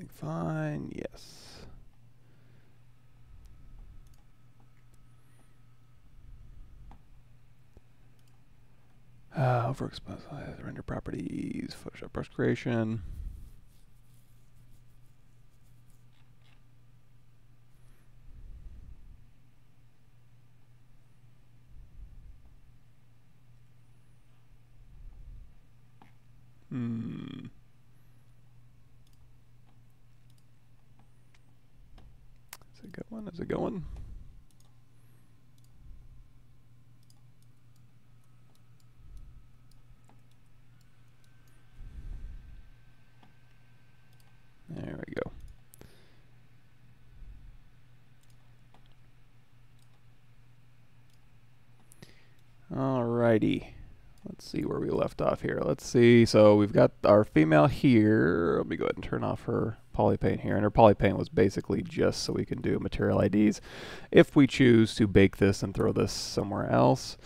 everything fine? Yes. Overexposed render properties, Photoshop brush creation. Is it a good one? Is it going? There we go. Alrighty. Let's see where we left off here. Let's see. So we've got our female here. Let me go ahead and turn off her polypaint here. And her polypaint was basically just so we can do material IDs if we choose to bake this and throw this somewhere else.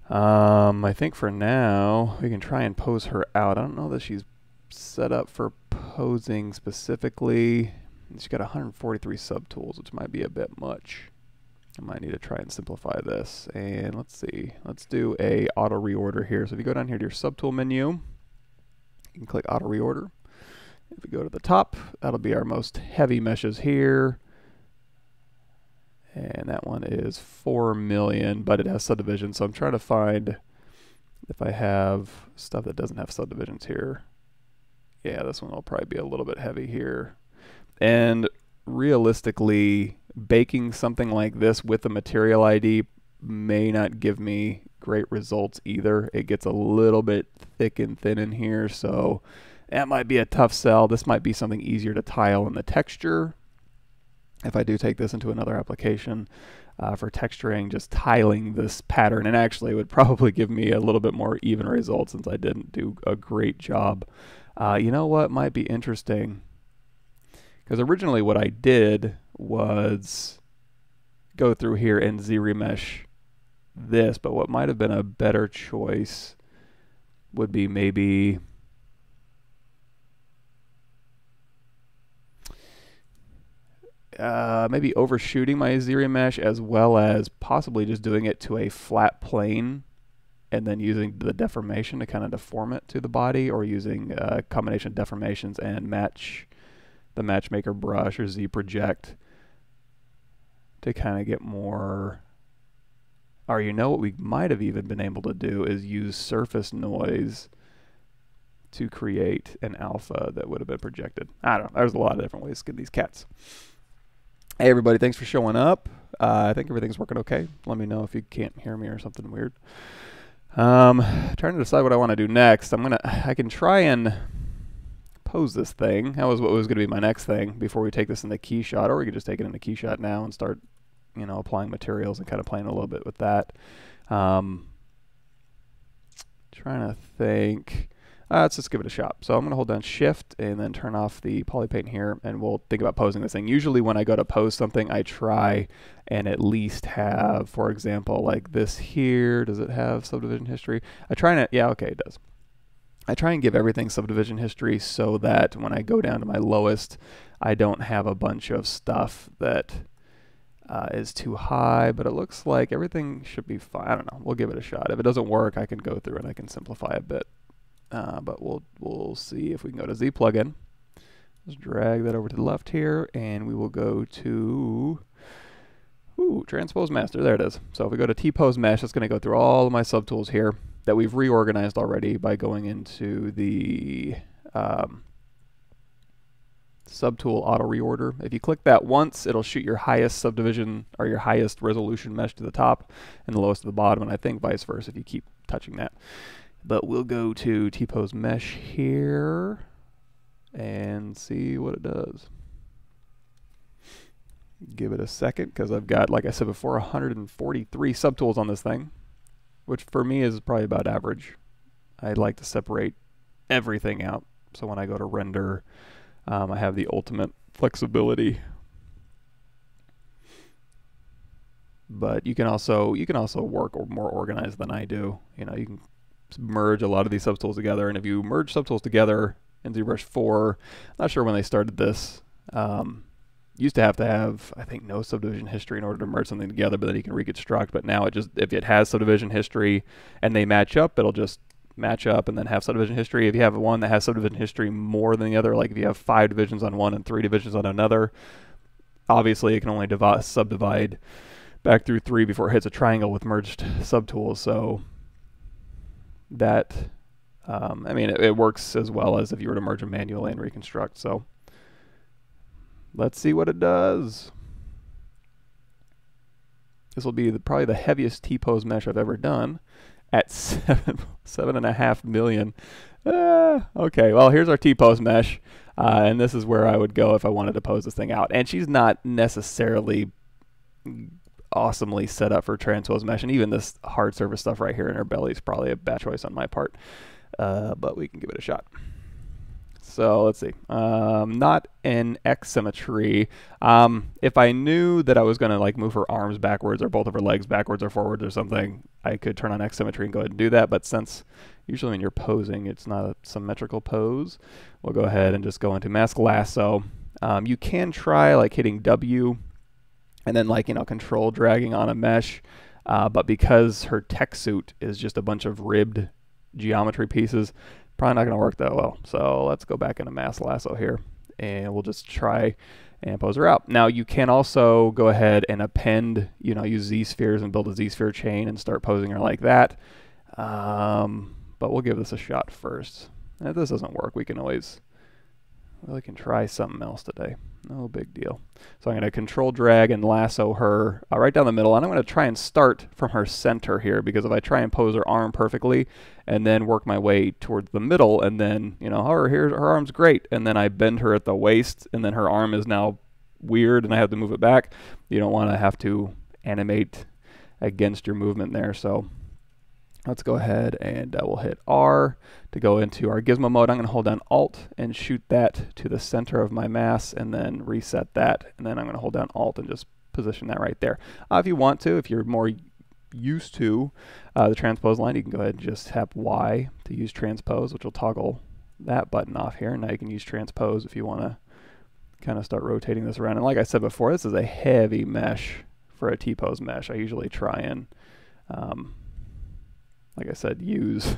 I think for now we can try and pose her out. I don't know that she's set up for posing specifically. She's got 143 subtools, which might be a bit much. I might need to try and simplify this. And let's see. Let's do a auto reorder here. So if you go down here to your subtool menu, you can click auto reorder. If we go to the top, that'll be our most heavy meshes here. And that one is 4 million, but it has subdivisions. So I'm trying to find if I have stuff that doesn't have subdivisions here. Yeah, this one will probably be a little bit heavy here. And realistically, baking something like this with a material ID may not give me great results either. It gets a little bit thick and thin in here, so that might be a tough sell. This might be something easier to tile in the texture. If I do take this into another application for texturing, just tiling this pattern, and actually it would probably give me a little bit more even results since I didn't do a great job. You know what might be interesting? Because originally what I did was go through here and Z-remesh this, but what might have been a better choice would be maybe maybe overshooting my Z-remesh as well as possibly just doing it to a flat plane and then using the deformation to kind of deform it to the body, or using a combination of deformations and the matchmaker brush or Z project to kind of get more. Or you know what we might have even been able to do is use surface noise to create an alpha that would have been projected. I don't know. There's a lot of different ways to get these cats. Hey everybody, thanks for showing up. I think everything's working okay. Let me know if you can't hear me or something weird. Trying to decide what I want to do next. I can try and pose this thing. That was what was going to be my next thing before we take this into Keyshot, or we could just take it into Keyshot now and start, you know, applying materials and kind of playing a little bit with that. Trying to think. Let's just give it a shot. So I'm going to hold down Shift and then turn off the polypaint here, and we'll think about posing this thing. Usually when I go to pose something, I try and at least have, for example, like this here. Does it have subdivision history? I try and, yeah, okay, it does. I try and give everything subdivision history so that when I go down to my lowest, I don't have a bunch of stuff that is too high, but it looks like everything should be fine. I don't know. We'll give it a shot. If it doesn't work, I can go through and I can simplify a bit. But we'll see if we can go to Z plugin. Let's drag that over to the left here, and we will go to Transpose Master. There it is. So if we go to T-Pose Mesh, it's going to go through all of my subtools here that we've reorganized already by going into the subtool auto reorder. If you click that once, it'll shoot your highest subdivision or your highest resolution mesh to the top and the lowest to the bottom, and I think vice versa if you keep touching that. But we'll go to T-Pose Mesh here and see what it does. Give it a second, because I've got, like I said before, 143 subtools on this thing, which for me is probably about average. I like to separate everything out, so when I go to render, I have the ultimate flexibility. But you can also work more organized than I do. You know, you can merge a lot of these subtools together, and if you merge subtools together in ZBrush 4. Not sure when they started this. Used to have, I think, no subdivision history in order to merge something together, but then you can reconstruct. But now it just, if it has subdivision history and they match up, it'll just match up and then have subdivision history. If you have one that has subdivision history more than the other, like if you have 5 divisions on one and 3 divisions on another, obviously it can only subdivide back through 3 before it hits a triangle with merged subtools. So that, I mean, it works as well as if you were to merge them manually and reconstruct. So let's see what it does. This will be probably the heaviest T-pose mesh I've ever done at 7.5 million. Okay, well, here's our T-pose mesh. And this is where I would go if I wanted to pose this thing out. And she's not necessarily awesomely set up for transpose mesh. And even this hard surface stuff right here in her belly is probably a bad choice on my part. But we can give it a shot. So let's see, not in X symmetry. If I knew that I was going to like move her arms backwards or both of her legs backwards or forwards or something, I could turn on X symmetry and go ahead and do that. But since usually when you're posing, it's not a symmetrical pose, we'll go ahead and just go into Mask Lasso. You can try like hitting W and then like, you know, control dragging on a mesh. But because her tech suit is just a bunch of ribbed geometry pieces, probably not going to work that well. So let's go back into Mask Lasso here and we'll just try and pose her out. Now you can also go ahead and append, you know, use Z-spheres and build a Z-sphere chain and start posing her like that. But we'll give this a shot first. If this doesn't work, we can always, we can try something else today. No big deal. So I'm going to control drag and lasso her right down the middle, and I'm going to try and start from her center here, because if I try and pose her arm perfectly and then work my way towards the middle, and then, you know, her arm's great, and then I bend her at the waist, and then her arm is now weird and I have to move it back, you don't want to have to animate against your movement there. So let's go ahead and we'll hit R to go into our Gizmo mode. I'm going to hold down Alt and shoot that to the center of my mass and then reset that. And then I'm going to hold down Alt and just position that right there. If you want to, if you're more used to the transpose line, you can go ahead and just tap Y to use transpose, which will toggle that button off here. And now you can use transpose if you want to kind of start rotating this around. And like I said before, this is a heavy mesh for a T-pose mesh. I usually try and like I said, use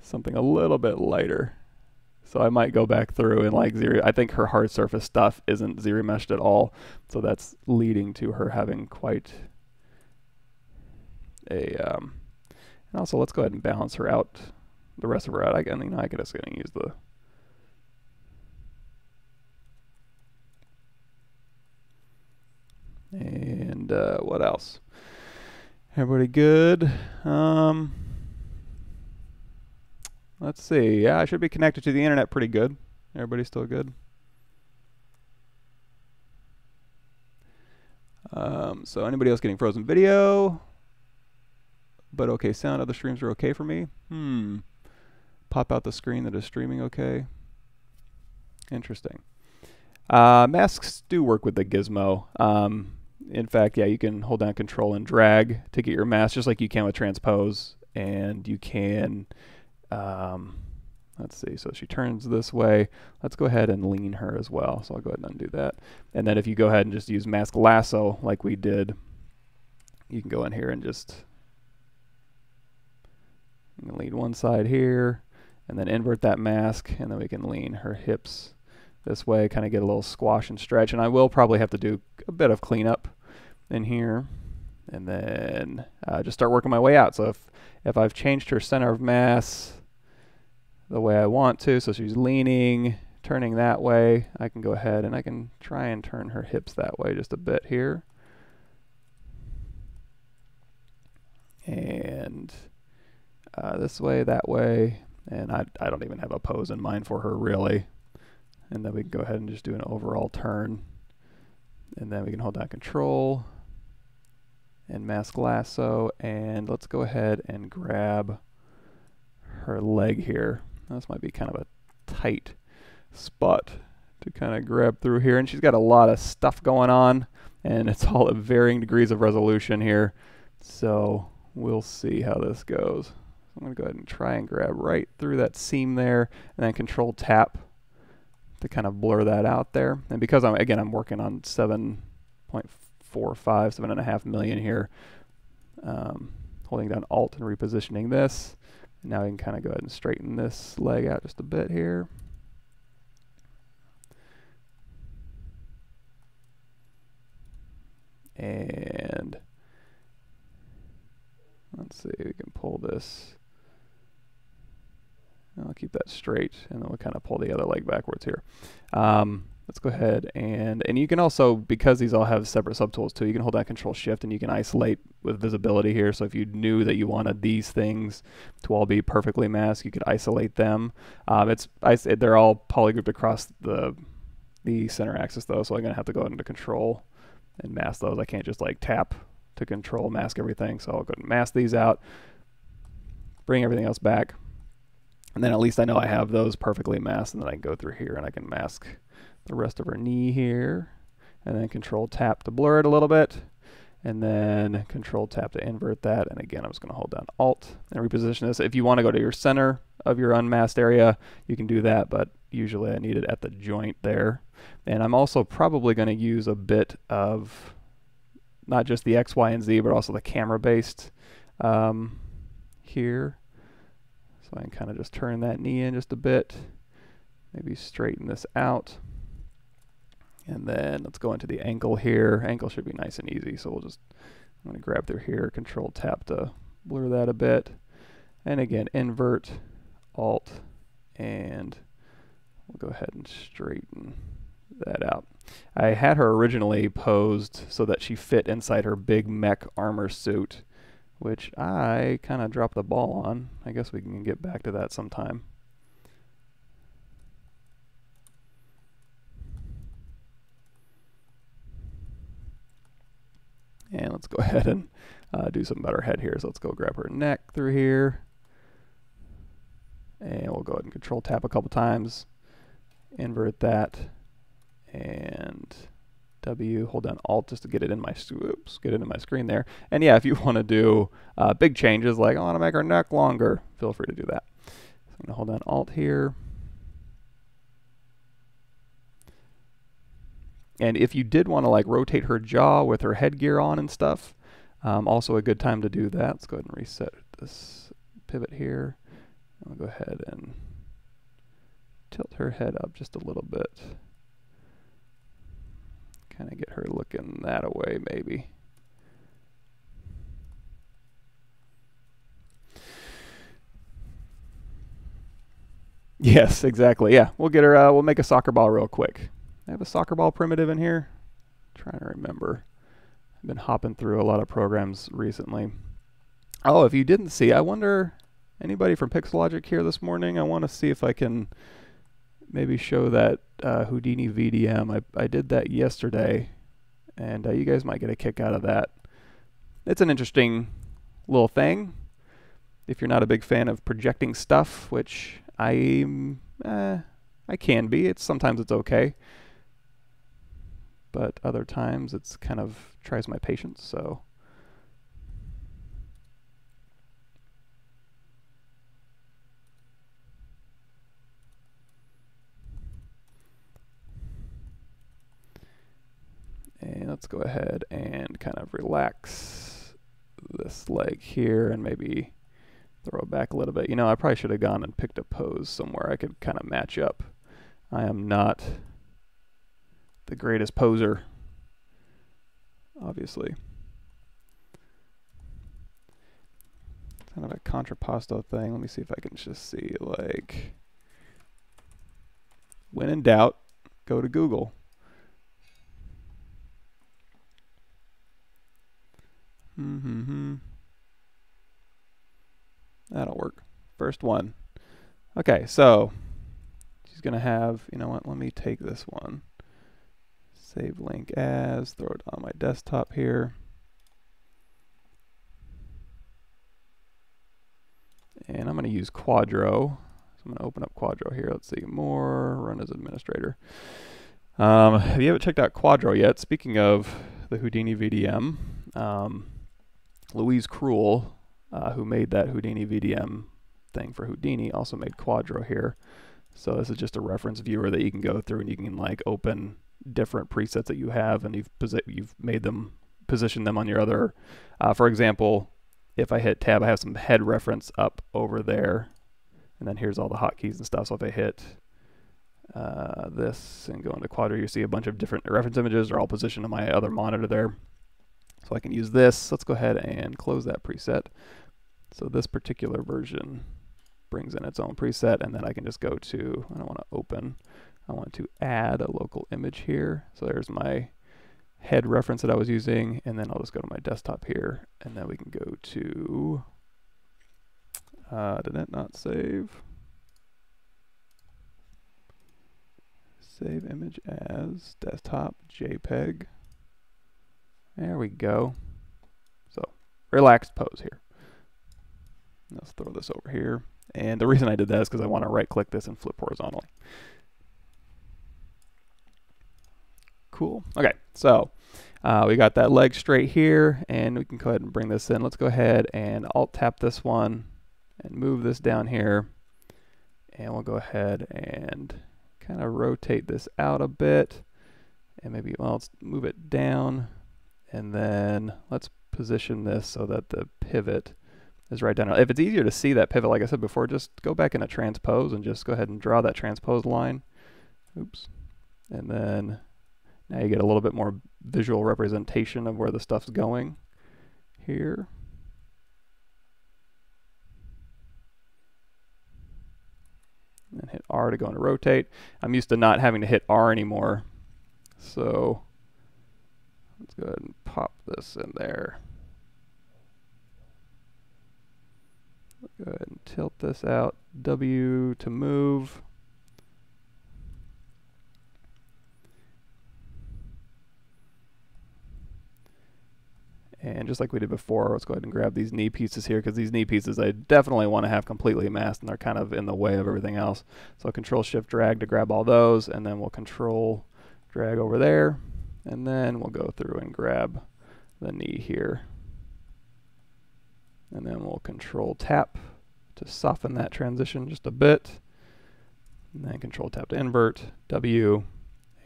something a little bit lighter. So I might go back through and like I think her hard surface stuff isn't zero meshed at all. So that's leading to her having quite a, and also let's go ahead and balance her out, the rest of her out. I can just gonna use the, and what else? Everybody good? Let's see. Yeah, I should be connected to the internet pretty good. Everybody still good? So anybody else getting frozen video? But okay sound, other streams are okay for me? Pop out the screen that is streaming okay. Interesting. Masks do work with the Gizmo. In fact, yeah, you can hold down Control and drag to get your mask, just like you can with transpose. And you can, let's see, so she turns this way. Let's go ahead and lean her as well. So I'll go ahead and undo that. And then if you go ahead and just use Mask Lasso like we did, you can go in here and just lean one side here, and then invert that mask, and then we can lean her hips this way, kind of get a little squash and stretch. And I will probably have to do a bit of cleanup in here, and then just start working my way out. So if I've changed her center of mass the way I want to, so she's leaning, turning that way, I can go ahead and I can try and turn her hips that way just a bit here. And this way, that way, and I don't even have a pose in mind for her really. And then we can go ahead and just do an overall turn. And then we can hold down Control and Mask Lasso. And let's go ahead and grab her leg here. This might be kind of a tight spot to kind of grab through here. And she's got a lot of stuff going on, and it's all at varying degrees of resolution here. So we'll see how this goes. I'm going to go ahead and try and grab right through that seam there, and then Control Tap to kind of blur that out there. And because I'm working on 7.45, 7.5 million here, holding down Alt and repositioning this. And now we can kind of go ahead and straighten this leg out just a bit here. And let's see, we can pull this. I'll keep that straight, and then we'll kind of pull the other leg backwards here. Let's go ahead and you can also, because these all have separate subtools too, you can hold down Control Shift and you can isolate with visibility here. So if you knew that you wanted these things to all be perfectly masked, you could isolate them. They're all polygrouped across the center axis though, so I'm gonna have to go into Control and mask those. I can't just like tap to Control mask everything, so I'll go and mask these out, bring everything else back, and then at least I know I have those perfectly masked, and then I can go through here and I can mask the rest of her knee here, and then Control Tap to blur it a little bit, and then Control Tap to invert that, and again I'm just going to hold down Alt and reposition this. If you want to go to your center of your unmasked area, you can do that, but usually I need it at the joint there. And I'm also probably going to use a bit of not just the X, Y, and Z, but also the camera-based here. So I can kind of just turn that knee in just a bit, maybe straighten this out. And then let's go into the ankle here. Ankle should be nice and easy, so I'm going to grab through here, Control Tap to blur that a bit. And again, invert, Alt, and we'll go ahead and straighten that out. I had her originally posed so that she fit inside her big mech armor suit, which I kind of dropped the ball on. I guess we can get back to that sometime. And let's go ahead and do something about her head here. So let's go grab her neck through here. And we'll go ahead and Control Tap a couple times. Invert that. And W, hold down Alt just to get it in my screen there. And yeah, if you want to do big changes like I want to make her neck longer, feel free to do that. So I'm going to hold down Alt here. And if you did want to like rotate her jaw with her headgear on and stuff, also a good time to do that. Let's go ahead and reset this pivot here. I'll go ahead and tilt her head up just a little bit. Kind of get her looking that way maybe. Yes, exactly. Yeah, we'll get her, we'll make a soccer ball real quick. I have a soccer ball primitive in here. I'm trying to remember. I've been hopping through a lot of programs recently. Oh, if you didn't see, I wonder, anybody from Pixelogic here this morning? I want to see if I can maybe show that Houdini VDM. I did that yesterday, and you guys might get a kick out of that. It's an interesting little thing. If you're not a big fan of projecting stuff, which I can be. Sometimes it's okay. But other times it's kind of tries my patience, so. And let's go ahead and kind of relax this leg here and maybe throw it back a little bit. You know, I probably should have gone and picked a pose somewhere I could kind of match up. I am not the greatest poser, obviously. Kind of a contrapposto thing. Let me see if I can just see, like, when in doubt, go to Google. That'll work. First one. Okay, so she's going to have, you know what, let me take this one. Save link as, throw it on my desktop here. And I'm going to use Quadro. So I'm going to open up Quadro here. Let's see, more, run as administrator. If you haven't checked out Quadro yet, speaking of the Houdini VDM, Louise Krull who made that Houdini VDM thing for Houdini, also made Quadro here. So this is just a reference viewer that you can go through and you can like open different presets that you have, and you've made them, position them on your other. For example, if I hit tab, I have some head reference up over there, and then here's all the hotkeys and stuff. So if I hit this and go into Quadro, you see a bunch of different reference images are all positioned on my other monitor there. So I can use this. Let's go ahead and close that preset. So this particular version brings in its own preset, and then I can just go to, I don't want to open, I want to add a local image here. So there's my head reference that I was using, and then I'll just go to my desktop here, and then we can go to, did it not save? Save image as desktop JPEG. There we go. So relaxed pose here. Let's throw this over here. And the reason I did that is because I want to right click this and flip horizontally. Cool. Okay, so we got that leg straight here, and we can go ahead and bring this in. Let's go ahead and Alt tap this one and move this down here. And we'll go ahead and kind of rotate this out a bit. And maybe, well, let's move it down. And then let's position this so that the pivot is right down. If it's easier to see that pivot, like I said before, just go back into Transpose and just go ahead and draw that Transpose line. Oops. And then now you get a little bit more visual representation of where the stuff's going here. And hit R to go into rotate. I'm used to not having to hit R anymore. So let's go ahead and pop this in there. Go ahead and tilt this out. W to move. And just like we did before, let's go ahead and grab these knee pieces here, because these knee pieces I definitely want to have completely masked, and they're kind of in the way of everything else. So Control Shift Drag to grab all those, and then we'll Control drag over there, and then we'll go through and grab the knee here. And then we'll Control Tap to soften that transition just a bit. And then Control Tap to invert, W,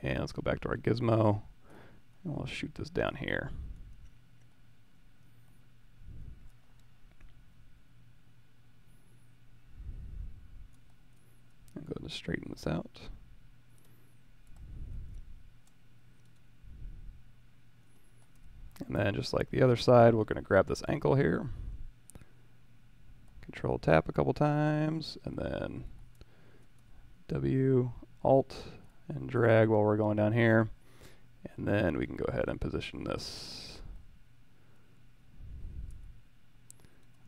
and let's go back to our gizmo, and we'll shoot this down here. And go to straighten this out. And then just like the other side, we're going to grab this ankle here. Control tap a couple times, and then W, Alt, and drag while we're going down here. And then we can go ahead and position this.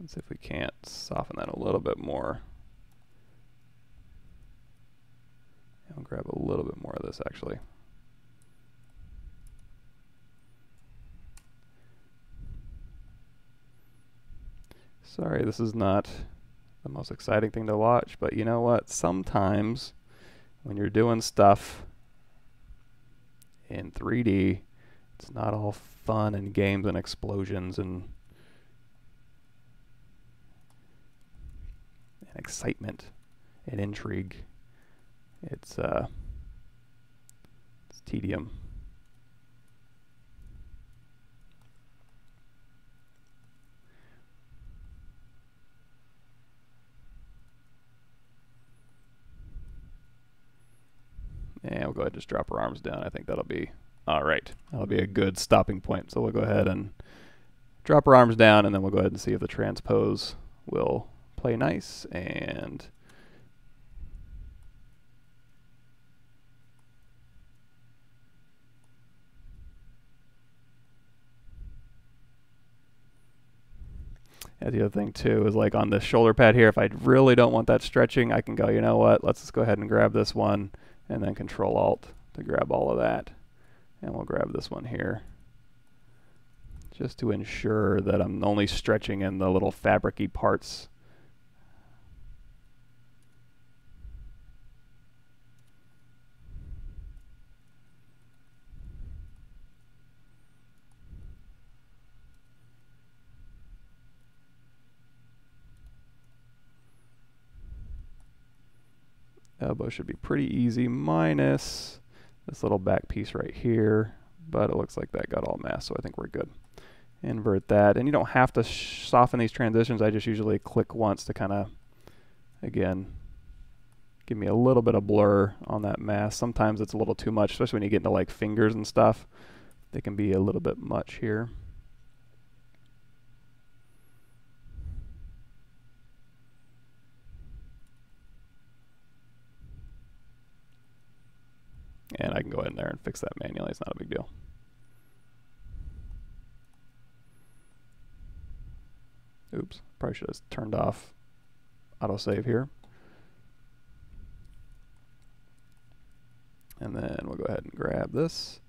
Let's see if we can't soften that a little bit more. I'll grab a little bit more of this actually. Sorry, this is not the most exciting thing to watch, but you know what? Sometimes when you're doing stuff in 3D, it's not all fun and games and explosions and excitement and intrigue. It's tedium. And we'll go ahead and just drop her arms down. I think that'll be all right. That'll be a good stopping point. So we'll go ahead and drop her arms down, and then we'll go ahead and see if the transpose will play nice. And the other thing too is like on the shoulder pad here, if I really don't want that stretching, I can go, you know what, let's just go ahead and grab this one and then Control Alt to grab all of that. And we'll grab this one here just to ensure that I'm only stretching in the little fabric-y parts. elbow should be pretty easy, minus this little back piece right here, but it looks like that got all masked, so I think we're good. Invert that, and you don't have to soften these transitions. I just usually click once to kind of, again, give me a little bit of blur on that mask. Sometimes it's a little too much, especially when you get into like fingers and stuff. They can be a little bit much here. And I can go in there and fix that manually. It's not a big deal. Oops, probably should have turned off autosave here. And then we'll go ahead and grab this.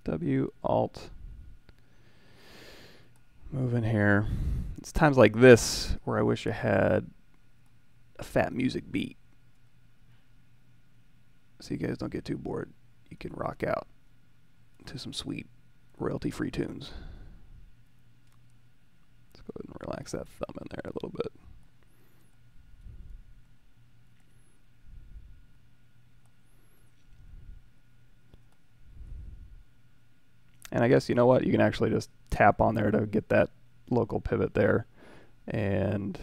W, Alt, move in here. It's times like this where I wish I had a fat music beat, so you guys don't get too bored. You can rock out to some sweet royalty-free tunes. Let's go ahead and relax that thumb in there a little bit. And I guess, you know what, you can actually just tap on there to get that local pivot there, and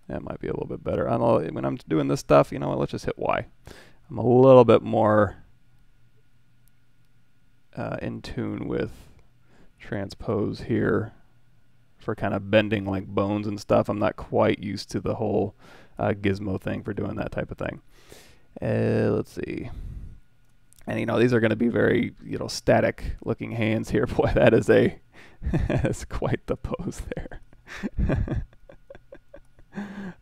that might be a little bit better. When I'm doing this stuff, you know what, let's just hit Y. I'm a little bit more in tune with transpose here for kind of bending like bones and stuff. I'm not quite used to the whole gizmo thing for doing that type of thing. Let's see. And you know, these are going to be very, you know, static looking hands here. Boy, that is that's quite the pose there.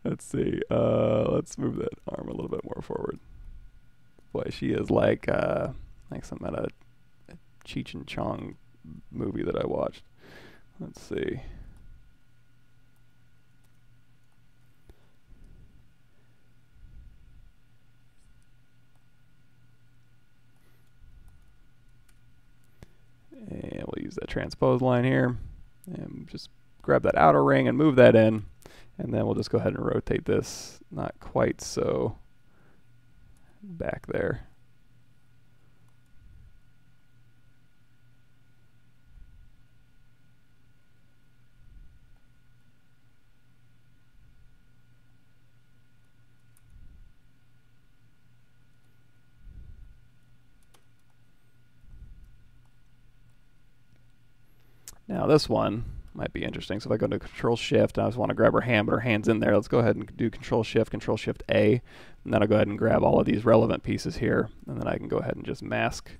Let's see. Let's move that arm a little bit more forward. Boy, she is like some at a Cheech and Chong movie that I watched. Let's see. And we'll use that transpose line here and just grab that outer ring and move that in, and then we'll just go ahead and rotate this not quite so back there. Now this one might be interesting. So if I go to Control Shift, and I just want to grab her hand, but her hand's in there. Let's go ahead and do Control Shift A, and then I'll go ahead and grab all of these relevant pieces here, and then I can go ahead and just mask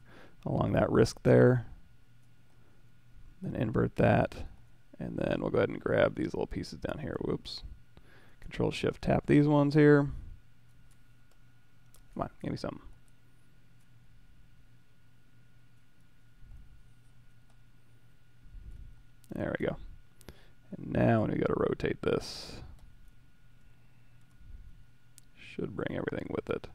along that wrist there, then invert that, and then we'll go ahead and grab these little pieces down here. Whoops. Control Shift tap these ones here. Come on, give me something. There we go. And now when we go to rotate this, should bring everything with it.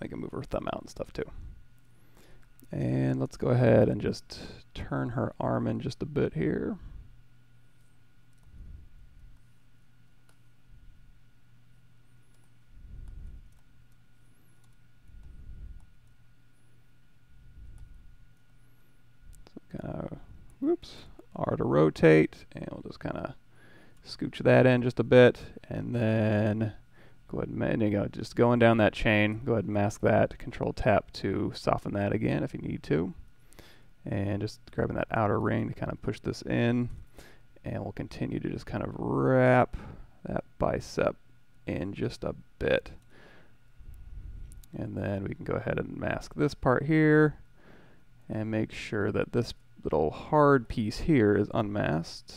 I can move her thumb out and stuff too. And let's go ahead and just turn her arm in just a bit here. Whoops, R to rotate, and we'll just kind of scooch that in just a bit, and then go ahead and there you go, just going down that chain, go ahead and mask that, Control tap to soften that again if you need to, and just grabbing that outer ring to kind of push this in, and we'll continue to just kind of wrap that bicep in just a bit, and then we can go ahead and mask this part here, and make sure that this little hard piece here is unmasked.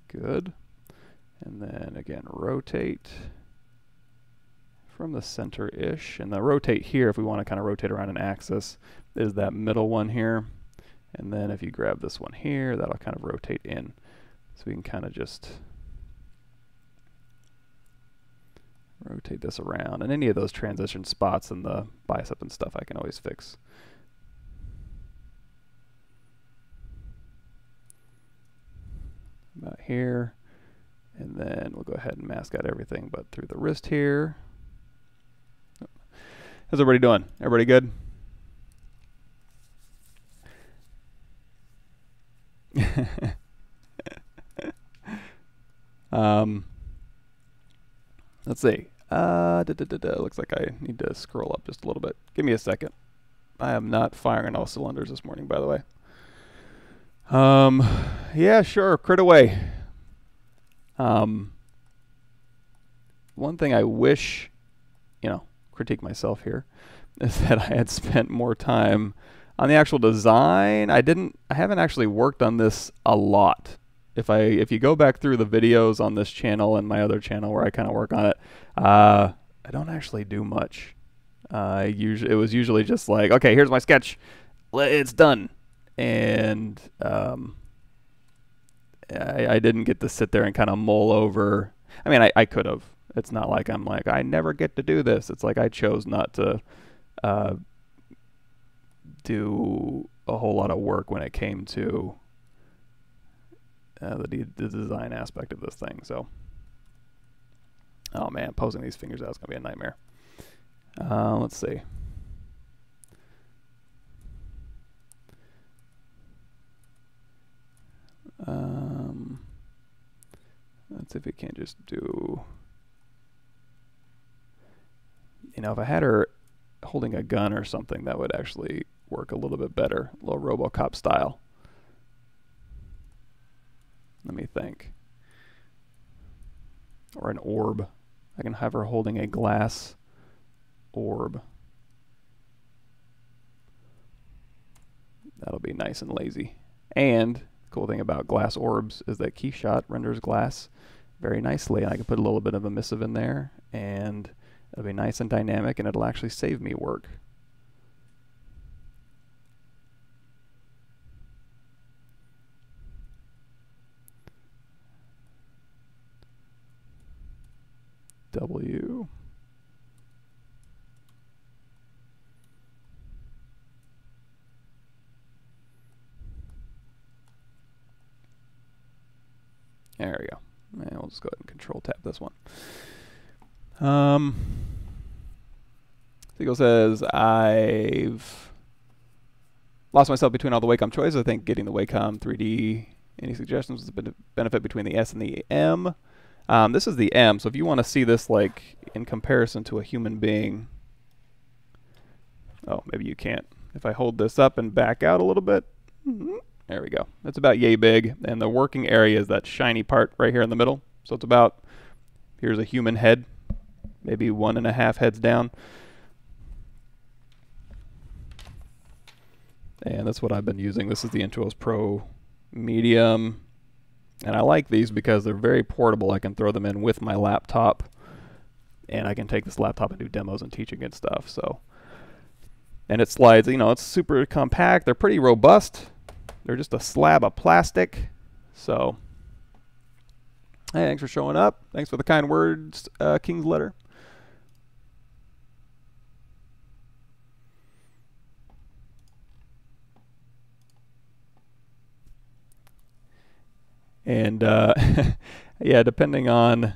Good. And then again, rotate from the center-ish. And the rotate here, if we want to kind of rotate around an axis, is that middle one here. And then if you grab this one here, that'll kind of rotate in. So we can kind of just rotate this around. And any of those transition spots in the bicep and stuff I can always fix. About here. And then we'll go ahead and mask out everything but through the wrist here. How's everybody doing? Everybody good? Let's see. Looks like I need to scroll up just a little bit. Give me a second. I am not firing on all cylinders this morning, by the way. Yeah, sure. Crit away. One thing I wish, critique myself here, is that I had spent more time on the actual design. I haven't actually worked on this a lot. If you go back through the videos on this channel and my other channel where I kind of work on it, I don't actually do much. It was usually just like, okay, here's my sketch, it's done, and I didn't get to sit there and kind of mull over. I mean, I could have. It's not like I'm like, I never get to do this. It's like I chose not to do a whole lot of work when it came to the design aspect of this thing. So, oh man, posing these fingers out is going to be a nightmare. Let's see. Let's see if we can't just do, if I had her holding a gun or something, that would actually work a little bit better, a little RoboCop style. Let me think. Or an orb. I can have her holding a glass orb. That'll be nice and lazy. And the cool thing about glass orbs is that Keyshot renders glass very nicely. And I can put a little bit of emissive in there, and it'll be nice and dynamic, and it'll actually save me work. W. There we go. And we'll just go ahead and control tab this one. Seagull says, I've lost myself between all the Wacom choices. I think getting the Wacom 3D. Any suggestions? The benefit between the S and the M? This is the M, so if you want to see this like in comparison to a human being, oh, maybe you can't. If I hold this up and back out a little bit, there we go. It's about yay big, and the working area is that shiny part right here in the middle. So it's about, here's a human head, maybe 1.5 heads down. And that's what I've been using. This is the Intuos Pro Medium. And I like these because they're very portable. I can throw them in with my laptop, and I can take this laptop and do demos and teaching and stuff. So, and it slides, it's super compact. They're pretty robust. They're just a slab of plastic. So, hey, thanks for showing up. Thanks for the kind words, King's Letter. And yeah, depending on,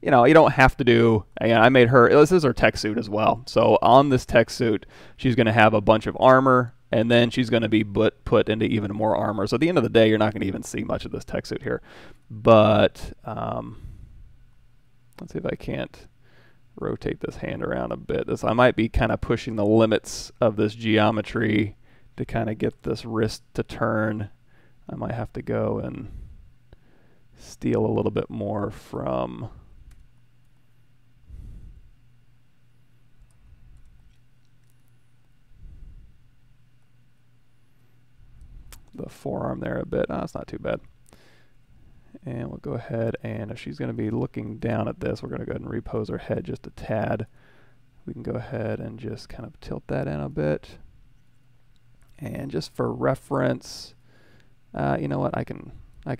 you don't have to do, I made her, this is her tech suit as well. So on this tech suit, she's going to have a bunch of armor, and then she's going to be put into even more armor. So at the end of the day, you're not going to even see much of this tech suit here. But let's see if I can't rotate this hand around a bit. I might be kind of pushing the limits of this geometry to kind of get this wrist to turn. I might have to go and steal a little bit more from the forearm there a bit. Oh, that's not too bad. And we'll go ahead, and if she's going to be looking down at this, we're going to go ahead and repose her head just a tad. We can go ahead and just kind of tilt that in a bit. And just for reference, you know what, I can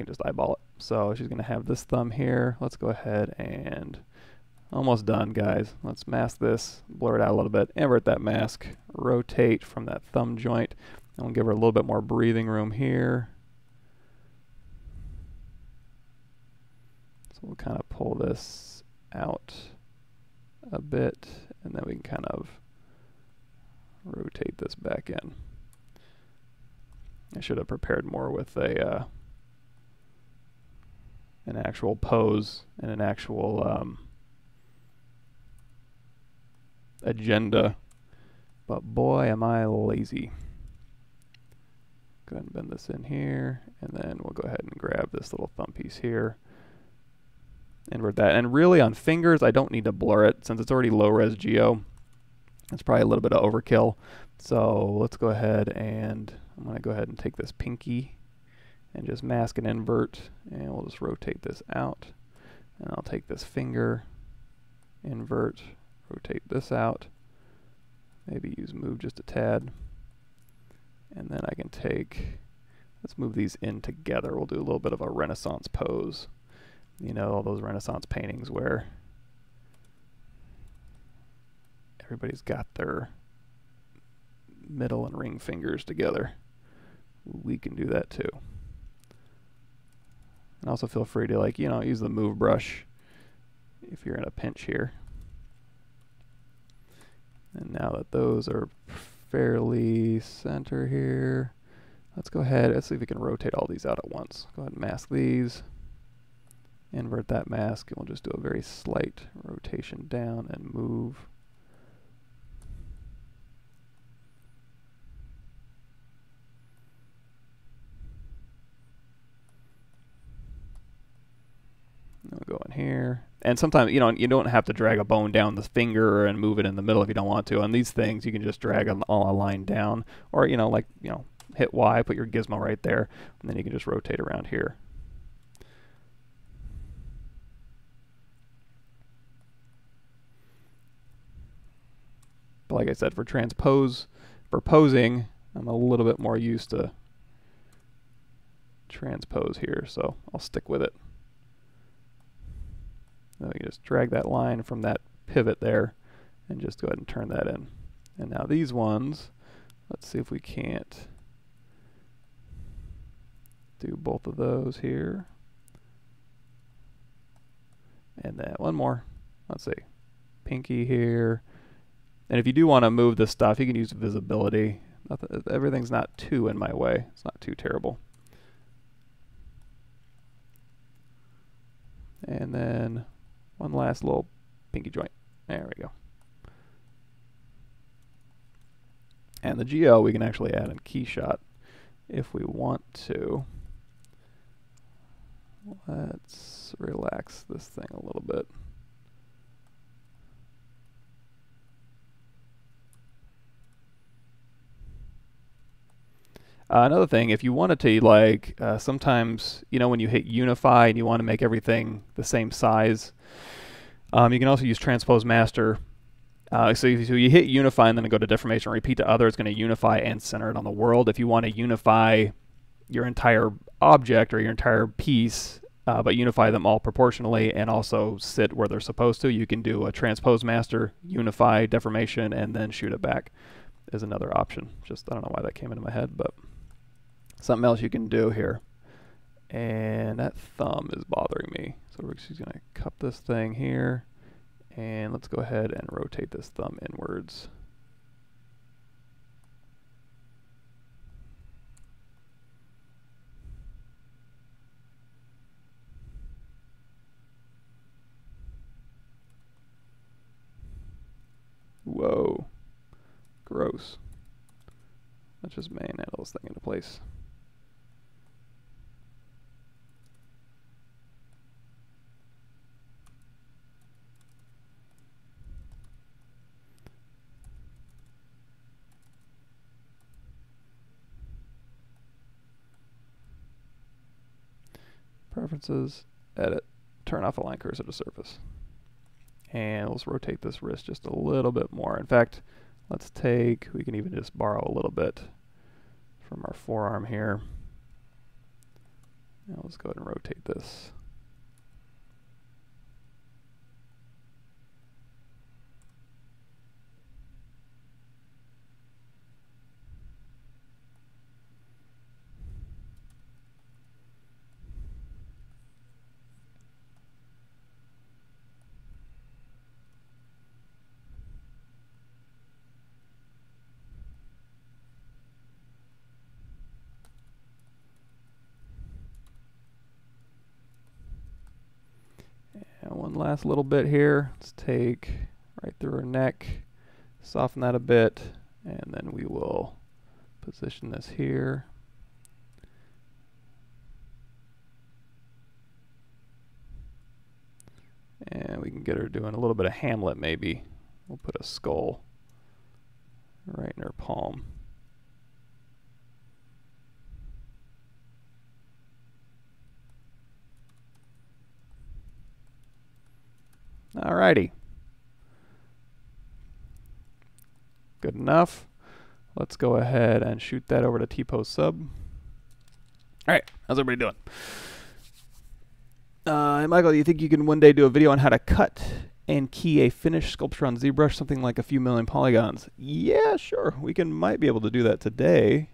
just eyeball it. So she's going to have this thumb here. Let's go ahead and Almost done, guys. Let's mask this, blur it out a little bit, invert that mask, rotate from that thumb joint, and we'll give her a little bit more breathing room here. So we'll kind of pull this out a bit, and then we can kind of rotate this back in. I should have prepared more with a an actual pose and an actual agenda, but boy am I lazy. Go ahead and bend this in here, and then we'll go ahead and grab this little thumb piece here, invert that, and really on fingers I don't need to blur it since it's already low res geo. It's probably a little bit of overkill, so let's go ahead and I'm going to go ahead and take this pinky and just mask and invert, and we'll just rotate this out, and I'll take this finger, invert, rotate this out, maybe use move just a tad, and then I can take, let's move these in together. We'll do a little bit of a Renaissance pose. You know, all those Renaissance paintings where everybody's got their middle and ring fingers together. We can do that too. And also feel free to, like, you know, use the move brush if you're in a pinch here. And now that those are fairly center here, let's go ahead, let's see if we can rotate all these out at once. Go ahead and mask these, invert that mask, and we'll just do a very slight rotation down and move. And we'll go in here. And sometimes, you know, you don't have to drag a bone down the finger and move it in the middle if you don't want to. On these things, you can just drag them all a line down, or, you know, like, you know, hit Y, put your gizmo right there, and then you can just rotate around here. But like I said, for posing, I'm a little bit more used to transpose here, so I'll stick with it. Then we can just drag that line from that pivot there and just go ahead and turn that in. And now these ones, let's see if we can't do both of those here. And then one more. Let's see. Pinky here. And if you do want to move this stuff, you can use visibility. Everything's not too in my way. It's not too terrible. And then one last little pinky joint. There we go. And the geo we can actually add in Keyshot if we want to. Let's relax this thing a little bit. Another thing, if you wanted to, like, sometimes, you know, when you hit unify and you want to make everything the same size, you can also use Transpose Master. So you hit unify and then go to deformation, repeat to other, it's going to unify and center it on the world. If you want to unify your entire object or your entire piece, but unify them all proportionally and also sit where they're supposed to, you can do a Transpose Master, unify, deformation, and then shoot it back is another option. Just, I don't know why that came into my head, but something else you can do here. And that thumb is bothering me. So we're just going to cup this thing here. And let's go ahead and rotate this thumb inwards. Whoa. Gross. Let's just manhandle this thing into place. Preferences, edit, turn off align cursor to surface. And let's rotate this wrist just a little bit more. In fact, let's take, we can even just borrow a little bit from our forearm here. Now let's go ahead and rotate this. last little bit here. Let's take right through her neck, soften that a bit, and then we will position this here. And we can get her doing a little bit of Hamlet maybe. We'll put a skull right in her palm. Alrighty. Good enough. Let's go ahead and shoot that over to T-Pose Sub. Alright, how's everybody doing? Hey Michael, do you think you can one day do a video on how to cut and key a finished sculpture on ZBrush, something like a few million polygons? Yeah, sure. We might be able to do that today.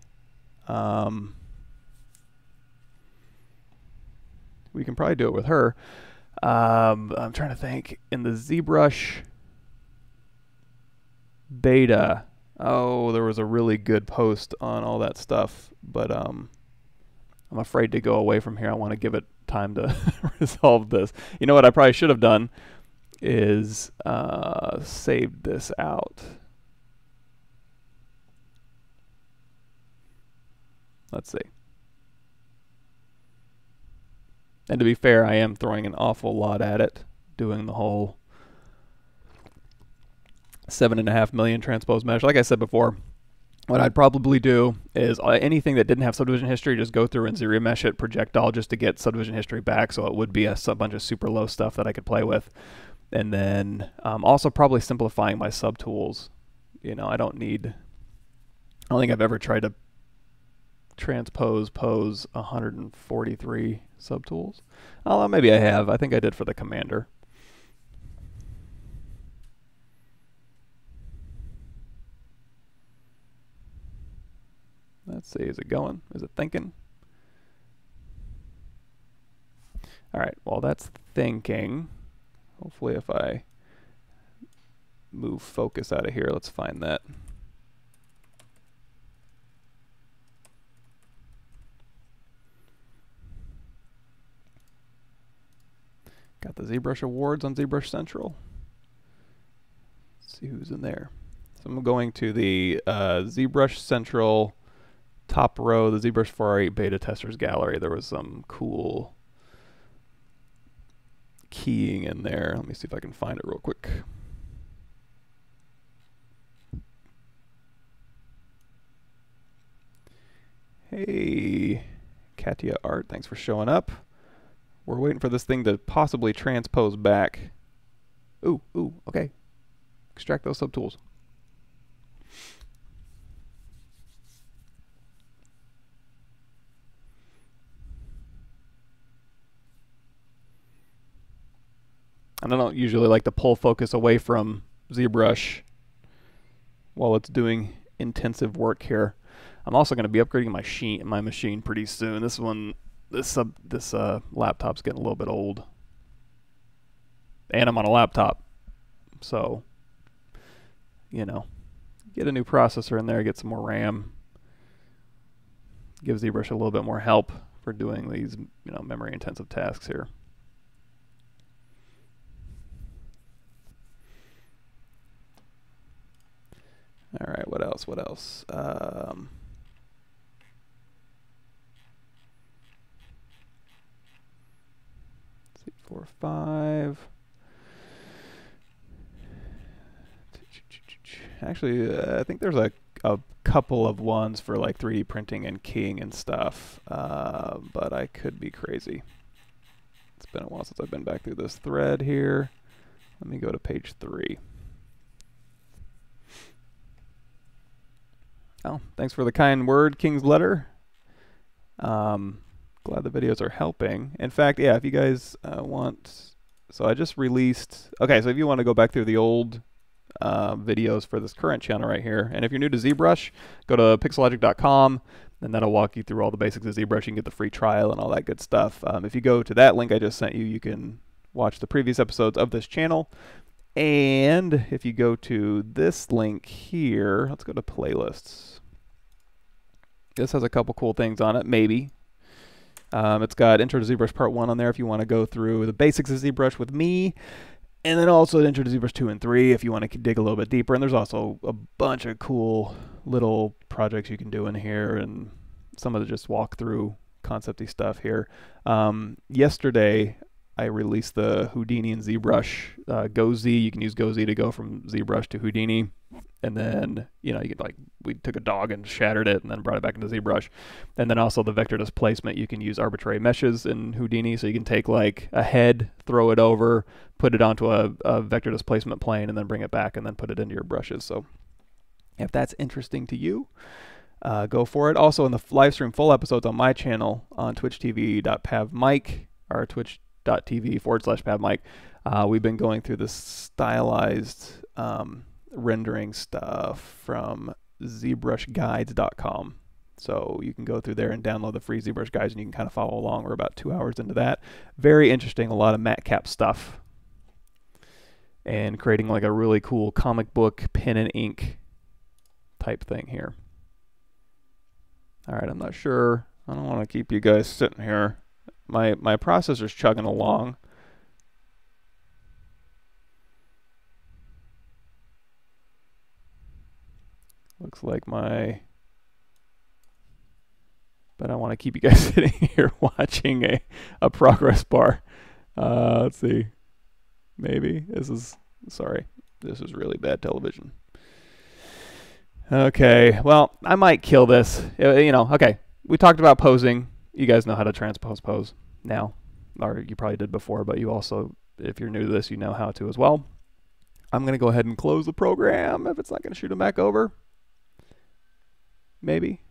We can probably do it with her. I'm trying to think. In the ZBrush beta, oh, there was a really good post on all that stuff, but I'm afraid to go away from here. I want to give it time to resolve this. You know what I probably should have done is saved this out. Let's see. And to be fair, I am throwing an awful lot at it, doing the whole 7.5 million transpose mesh. Like I said before, what I'd probably do is anything that didn't have subdivision history, just go through and remesh it projectile just to get subdivision history back, so it would be a bunch of super low stuff that I could play with. And then also probably simplifying my subtools. You know, I don't think I've ever tried to pose 143 subtools. Oh, maybe I have. I think I did for the commander. Let's see, is it going? Is it thinking? All right, while that's thinking, hopefully if I move focus out of here, let's find that. Got the ZBrush awards on ZBrush Central. Let's see who's in there. So I'm going to the ZBrush Central top row, the ZBrush 4R8 beta testers gallery. There was some cool keying in there. Let me see if I can find it real quick. Hey, Katia Art, thanks for showing up. We're waiting for this thing to possibly transpose back. Ooh, okay. Extract those subtools. And I don't usually like to pull focus away from ZBrush while it's doing intensive work here. I'm also going to be upgrading my machine pretty soon. This laptop's getting a little bit old, and I'm on a laptop, so you know, get a new processor in there, get some more RAM, give ZBrush a little bit more help for doing these, you know, memory intensive tasks here. All right, what else? 4, 5. Actually, I think there's a couple of ones for like 3D printing and keying and stuff, but I could be crazy. It's been a while since I've been back through this thread here. Let me go to page 3. Oh, thanks for the kind word, King's Letter. Glad the videos are helping. In fact, yeah, if you guys want, so I just released, okay, so if you want to go back through the old videos for this current channel right here, and if you're new to ZBrush, go to pixelogic.com, and that'll walk you through all the basics of ZBrush. You can get the free trial and all that good stuff. If you go to that link I just sent you, you can watch the previous episodes of this channel. And if you go to this link here, let's go to playlists. This has a couple cool things on it, maybe. It's got Intro to ZBrush Part 1 on there if you want to go through the basics of ZBrush with me. And then also Intro to ZBrush 2 and 3 if you want to dig a little bit deeper. And there's also a bunch of cool little projects you can do in here, and some of the just walk-through concept-y stuff here. Yesterday, I released the Houdini and ZBrush GoZ. You can use GoZ to go from ZBrush to Houdini. And then, you know, you could, like, we took a dog and shattered it and then brought it back into ZBrush. And then also the vector displacement, you can use arbitrary meshes in Houdini. So you can take like a head, throw it over, put it onto a vector displacement plane, and then bring it back and then put it into your brushes. So if that's interesting to you, go for it. Also in the live stream full episodes on my channel on twitchtv.pavmike or twitch.tv/pavmike, we've been going through the stylized rendering stuff from zbrushguides.com. So you can go through there and download the free ZBrush guides, and you can kind of follow along. We're about 2 hours into that. Very interesting, a lot of matcap stuff. And creating like a really cool comic book pen and ink type thing here. All right, I'm not sure. I don't want to keep you guys sitting here. My processor's chugging along. Looks like but I want to keep you guys sitting here watching a progress bar. Let's see. Maybe this is really bad television. Okay, well, I might kill this. You know, okay. We talked about posing. You guys know how to transpose pose now, or you probably did before, but you also, if you're new to this, you know how to as well. I'm going to go ahead and close the program if it's not going to shoot them back over. Maybe.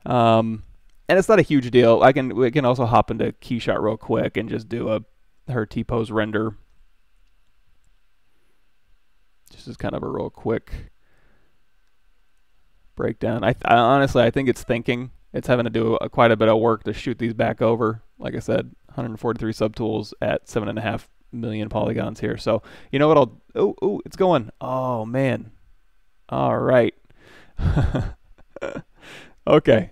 And it's not a huge deal. We can also hop into Keyshot real quick and just do her T-pose render. This is kind of a real quick breakdown. I honestly think it's thinking. It's having to do quite a bit of work to shoot these back over. Like I said, 143 subtools at 7.5 million polygons here. So you know what oh, it's going. Oh man. All right. Okay.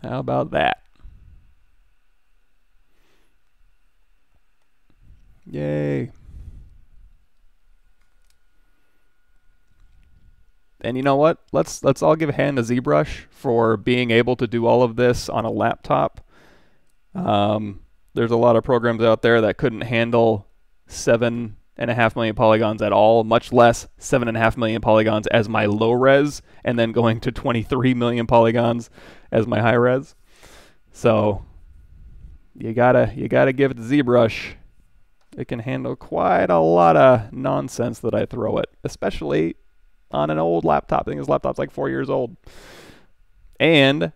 How about that? Yay. And you know what? Let's all give a hand to ZBrush for being able to do all of this on a laptop. There's a lot of programs out there that couldn't handle 7.5 million polygons at all, much less 7.5 million polygons as my low res, and then going to 23 million polygons as my high res. So you gotta give it to ZBrush. It can handle quite a lot of nonsense that I throw it, especially on an old laptop. I think this laptop's like 4 years old. And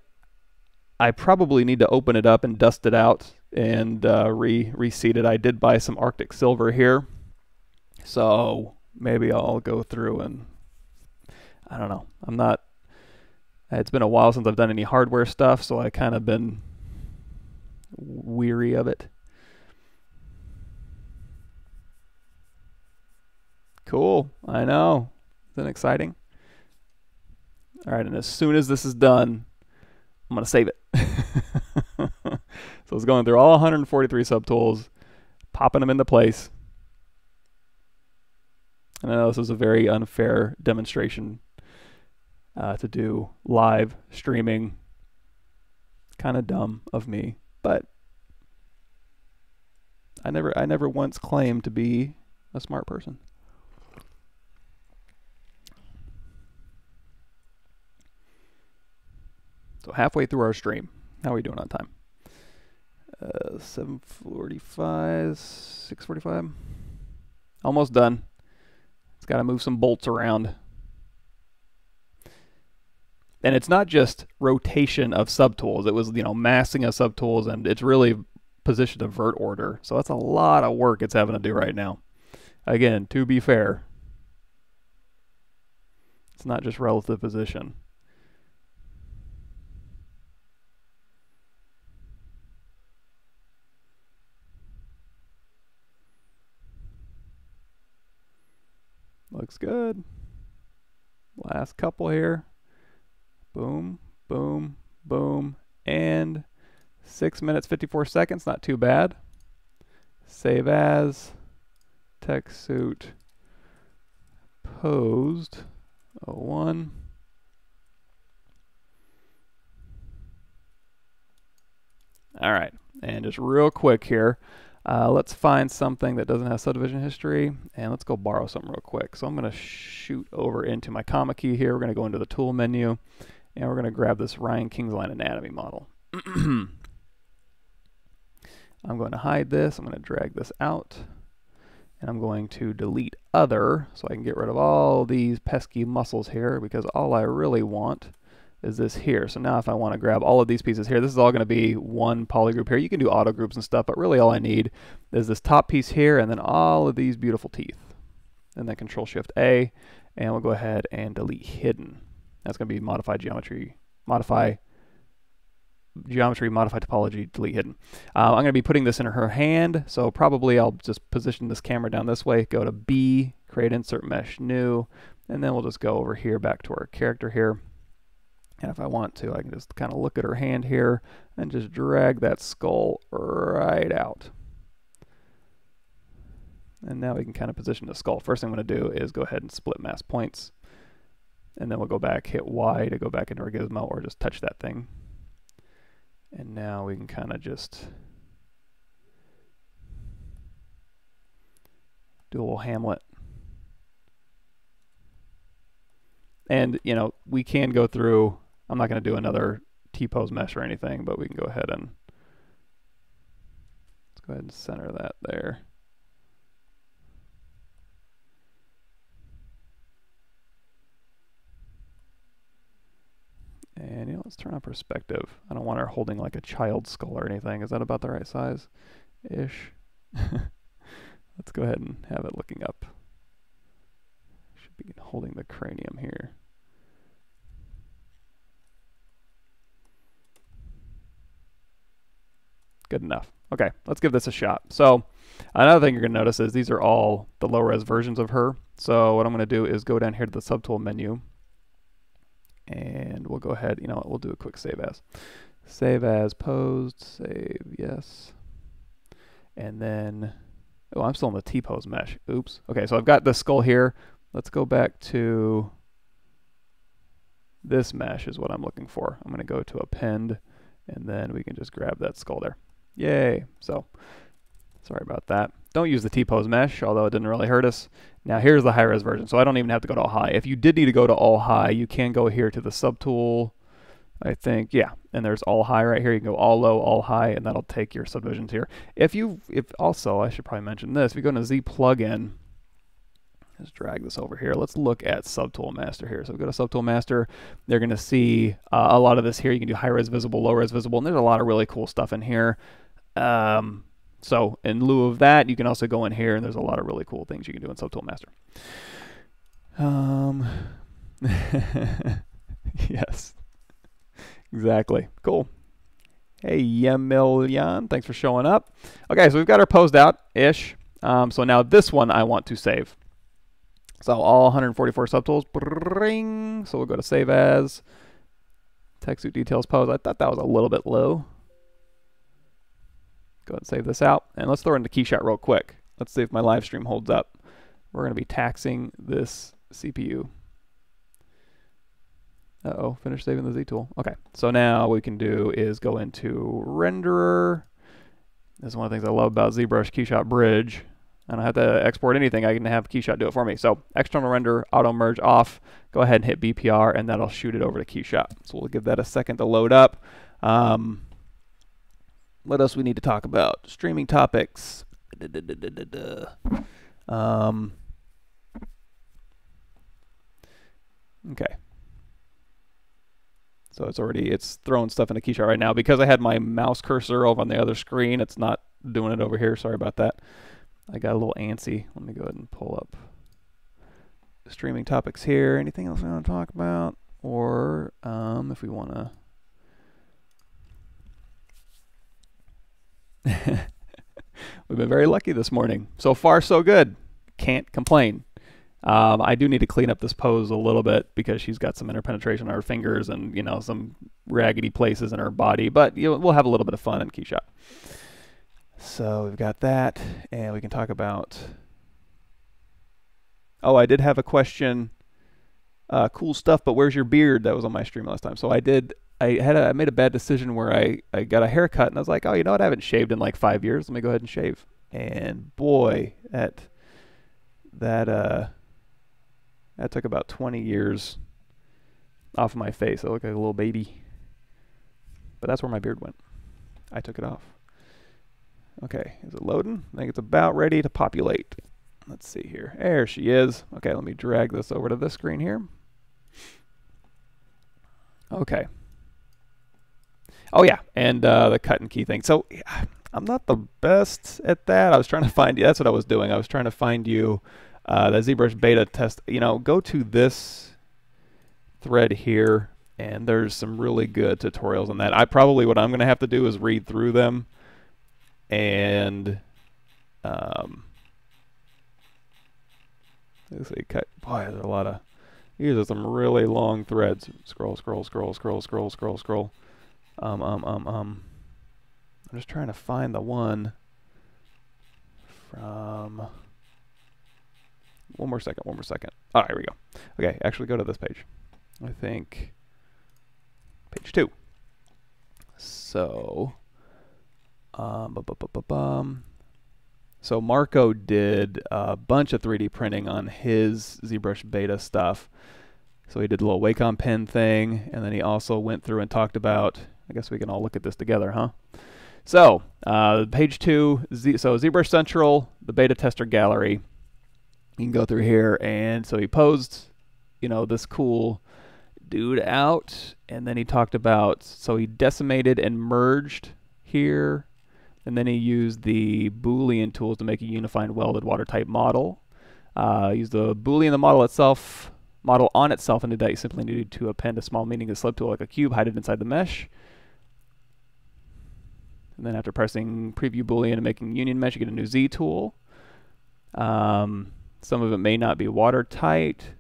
I probably need to open it up and dust it out and reseat it. I did buy some Arctic silver here, so maybe I'll go through and, I don't know. It's been a while since I've done any hardware stuff, so I kind of been weary of it. Cool, I know. Isn't it exciting? All right, and as soon as this is done, I'm going to save it. So it's going through all 143 subtools, popping them into place. And I know this is a very unfair demonstration to do live streaming. Kind of dumb of me, but I never once claimed to be a smart person. So halfway through our stream. How are we doing on time? 7:45, 6:45. Almost done. It's got to move some bolts around. And it's not just rotation of subtools. It was, you know, massing of subtools, and it's really positioned in vert order. So that's a lot of work it's having to do right now. Again, to be fair, it's not just relative position. Looks good. Last couple here. Boom, boom, boom, and 6 minutes, 54 seconds, not too bad. Save as, text suit, posed, 01. All right, and just real quick here, let's find something that doesn't have subdivision history, and let's go borrow something real quick. So I'm going to shoot over into my comma key here. We're going to go into the tool menu, and we're going to grab this Ryan Kingsline anatomy model. I'm going to hide this. I'm going to drag this out, and I'm going to delete other so I can get rid of all these pesky muscles here, because all I really want is this here. So now if I want to grab all of these pieces here, this is all going to be one polygroup here. You can do auto groups and stuff, but really all I need is this top piece here and then all of these beautiful teeth. And then Control Shift A, and we'll go ahead and delete hidden. That's going to be modify geometry, modify topology, delete hidden. I'm going to be putting this in her hand, so probably I'll just position this camera down this way, go to B, create insert mesh new, and then we'll just go over here back to our character here. And if I want to, I can just kind of look at her hand here and just drag that skull right out. And now we can kind of position the skull. First thing I'm going to do is go ahead and split mask points. And then we'll go back, hit Y to go back into our gizmo, or just touch that thing. And now we can kind of just do a little hamlet. And, you know, we can go through, I'm not going to do another T-pose mesh or anything, but we can go ahead and, let's go ahead and center that there. And, you know, let's turn on perspective. I don't want her holding like a child's skull or anything. Is that about the right size-ish? Let's go ahead and have it looking up. Should be holding the cranium here. Good enough. Okay, let's give this a shot. So another thing you're going to notice is these are all the low-res versions of her. So what I'm going to do is go down here to the subtool menu, and we'll go ahead, you know what, we'll do a quick save as. Save as posed, save, yes. And then, oh, I'm still in the T-pose mesh. Oops. Okay, so I've got this skull here. Let's go back to this mesh is what I'm looking for. I'm going to go to append, and then we can just grab that skull there. Yay. So, sorry about that. Don't use the T-pose mesh, although it didn't really hurt us. Now here's the high-res version, so I don't even have to go to all high. If you did need to go to all high, you can go here to the subtool, I think, yeah, and there's all high right here. You can go all low, all high, and that'll take your subdivisions here. If also, I should probably mention this, if you go to Z plugin, let's drag this over here. Let's look at Subtool Master here. So we go to Subtool Master. They're going to see a lot of this here. You can do high-res visible, low-res visible, and there's a lot of really cool stuff in here. So in lieu of that, you can also go in here, and there's a lot of really cool things you can do in Subtool Master. Yes, exactly. Cool. Hey, Yemilian, thanks for showing up. Okay, so we've got our posed out-ish. So now this one I want to save. So all 144 subtools. Bring. So we'll go to Save As. Text Suit Details Pose. I thought that was a little bit low. Go ahead and save this out. And let's throw it into Keyshot real quick. Let's see if my live stream holds up. We're going to be taxing this CPU. Uh-oh, finish saving the Z tool. Okay, so now what we can do is go into Renderer. This is one of the things I love about ZBrush Keyshot Bridge. I don't have to export anything. I can have Keyshot do it for me. So external render, auto merge off. Go ahead and hit BPR, and that'll shoot it over to Keyshot. So we'll give that a second to load up. What else we need to talk about? Streaming topics. Okay. So it's throwing stuff into Keyshot right now. Because I had my mouse cursor over on the other screen, it's not doing it over here. Sorry about that. I got a little antsy. Let me go ahead and pull up streaming topics here. Anything else we want to talk about? Or if we want to... We've been very lucky this morning. So far, so good. Can't complain. I do need to clean up this pose a little bit because she's got some interpenetration on her fingers and, you know, some raggedy places in her body, but you know, we'll have a little bit of fun in Keyshot. So we've got that, and we can talk about... Oh, I did have a question. Cool stuff, but where's your beard? That was on my stream last time. So I made a bad decision where I got a haircut, and I was like, oh, you know what? I haven't shaved in like 5 years. Let me go ahead and shave. And boy, that took about 20 years off of my face. I look like a little baby. But that's where my beard went. I took it off. Okay, is it loading? I think it's about ready to populate. Let's see here. There she is. Okay, let me drag this over to this screen here. Okay. Oh yeah, and the cut and key thing. So I'm not the best at that. I was trying to find you. That's what I was doing. I was trying to find you the ZBrush beta test. You know, go to this thread here, and there's some really good tutorials on that. What I'm going to have to do is read through them, and let's see, cut. Boy, there's a lot of. These are some really long threads. Scroll, scroll, scroll, scroll, scroll, scroll, scroll. I'm just trying to find the one from. One more second. Oh, here we go. Okay, actually go to this page. I think page 2. So, so Marco did a bunch of 3D printing on his ZBrush beta stuff. So he did a little Wacom pen thing, and then he also went through and talked about, I guess we can all look at this together, huh? So, page 2, so ZBrush Central, the beta tester gallery. You can go through here, and so he posed, you know, this cool dude out, and then he talked about, so he decimated and merged here, and then he used the Boolean tools to make a unified welded water type model. Used the Boolean, the model on itself, and to do that you simply needed to append a small meaningless slip tool like a cube, hide it inside the mesh. And then after pressing preview Boolean and making union mesh, you get a new Z tool. Some of it may not be watertight.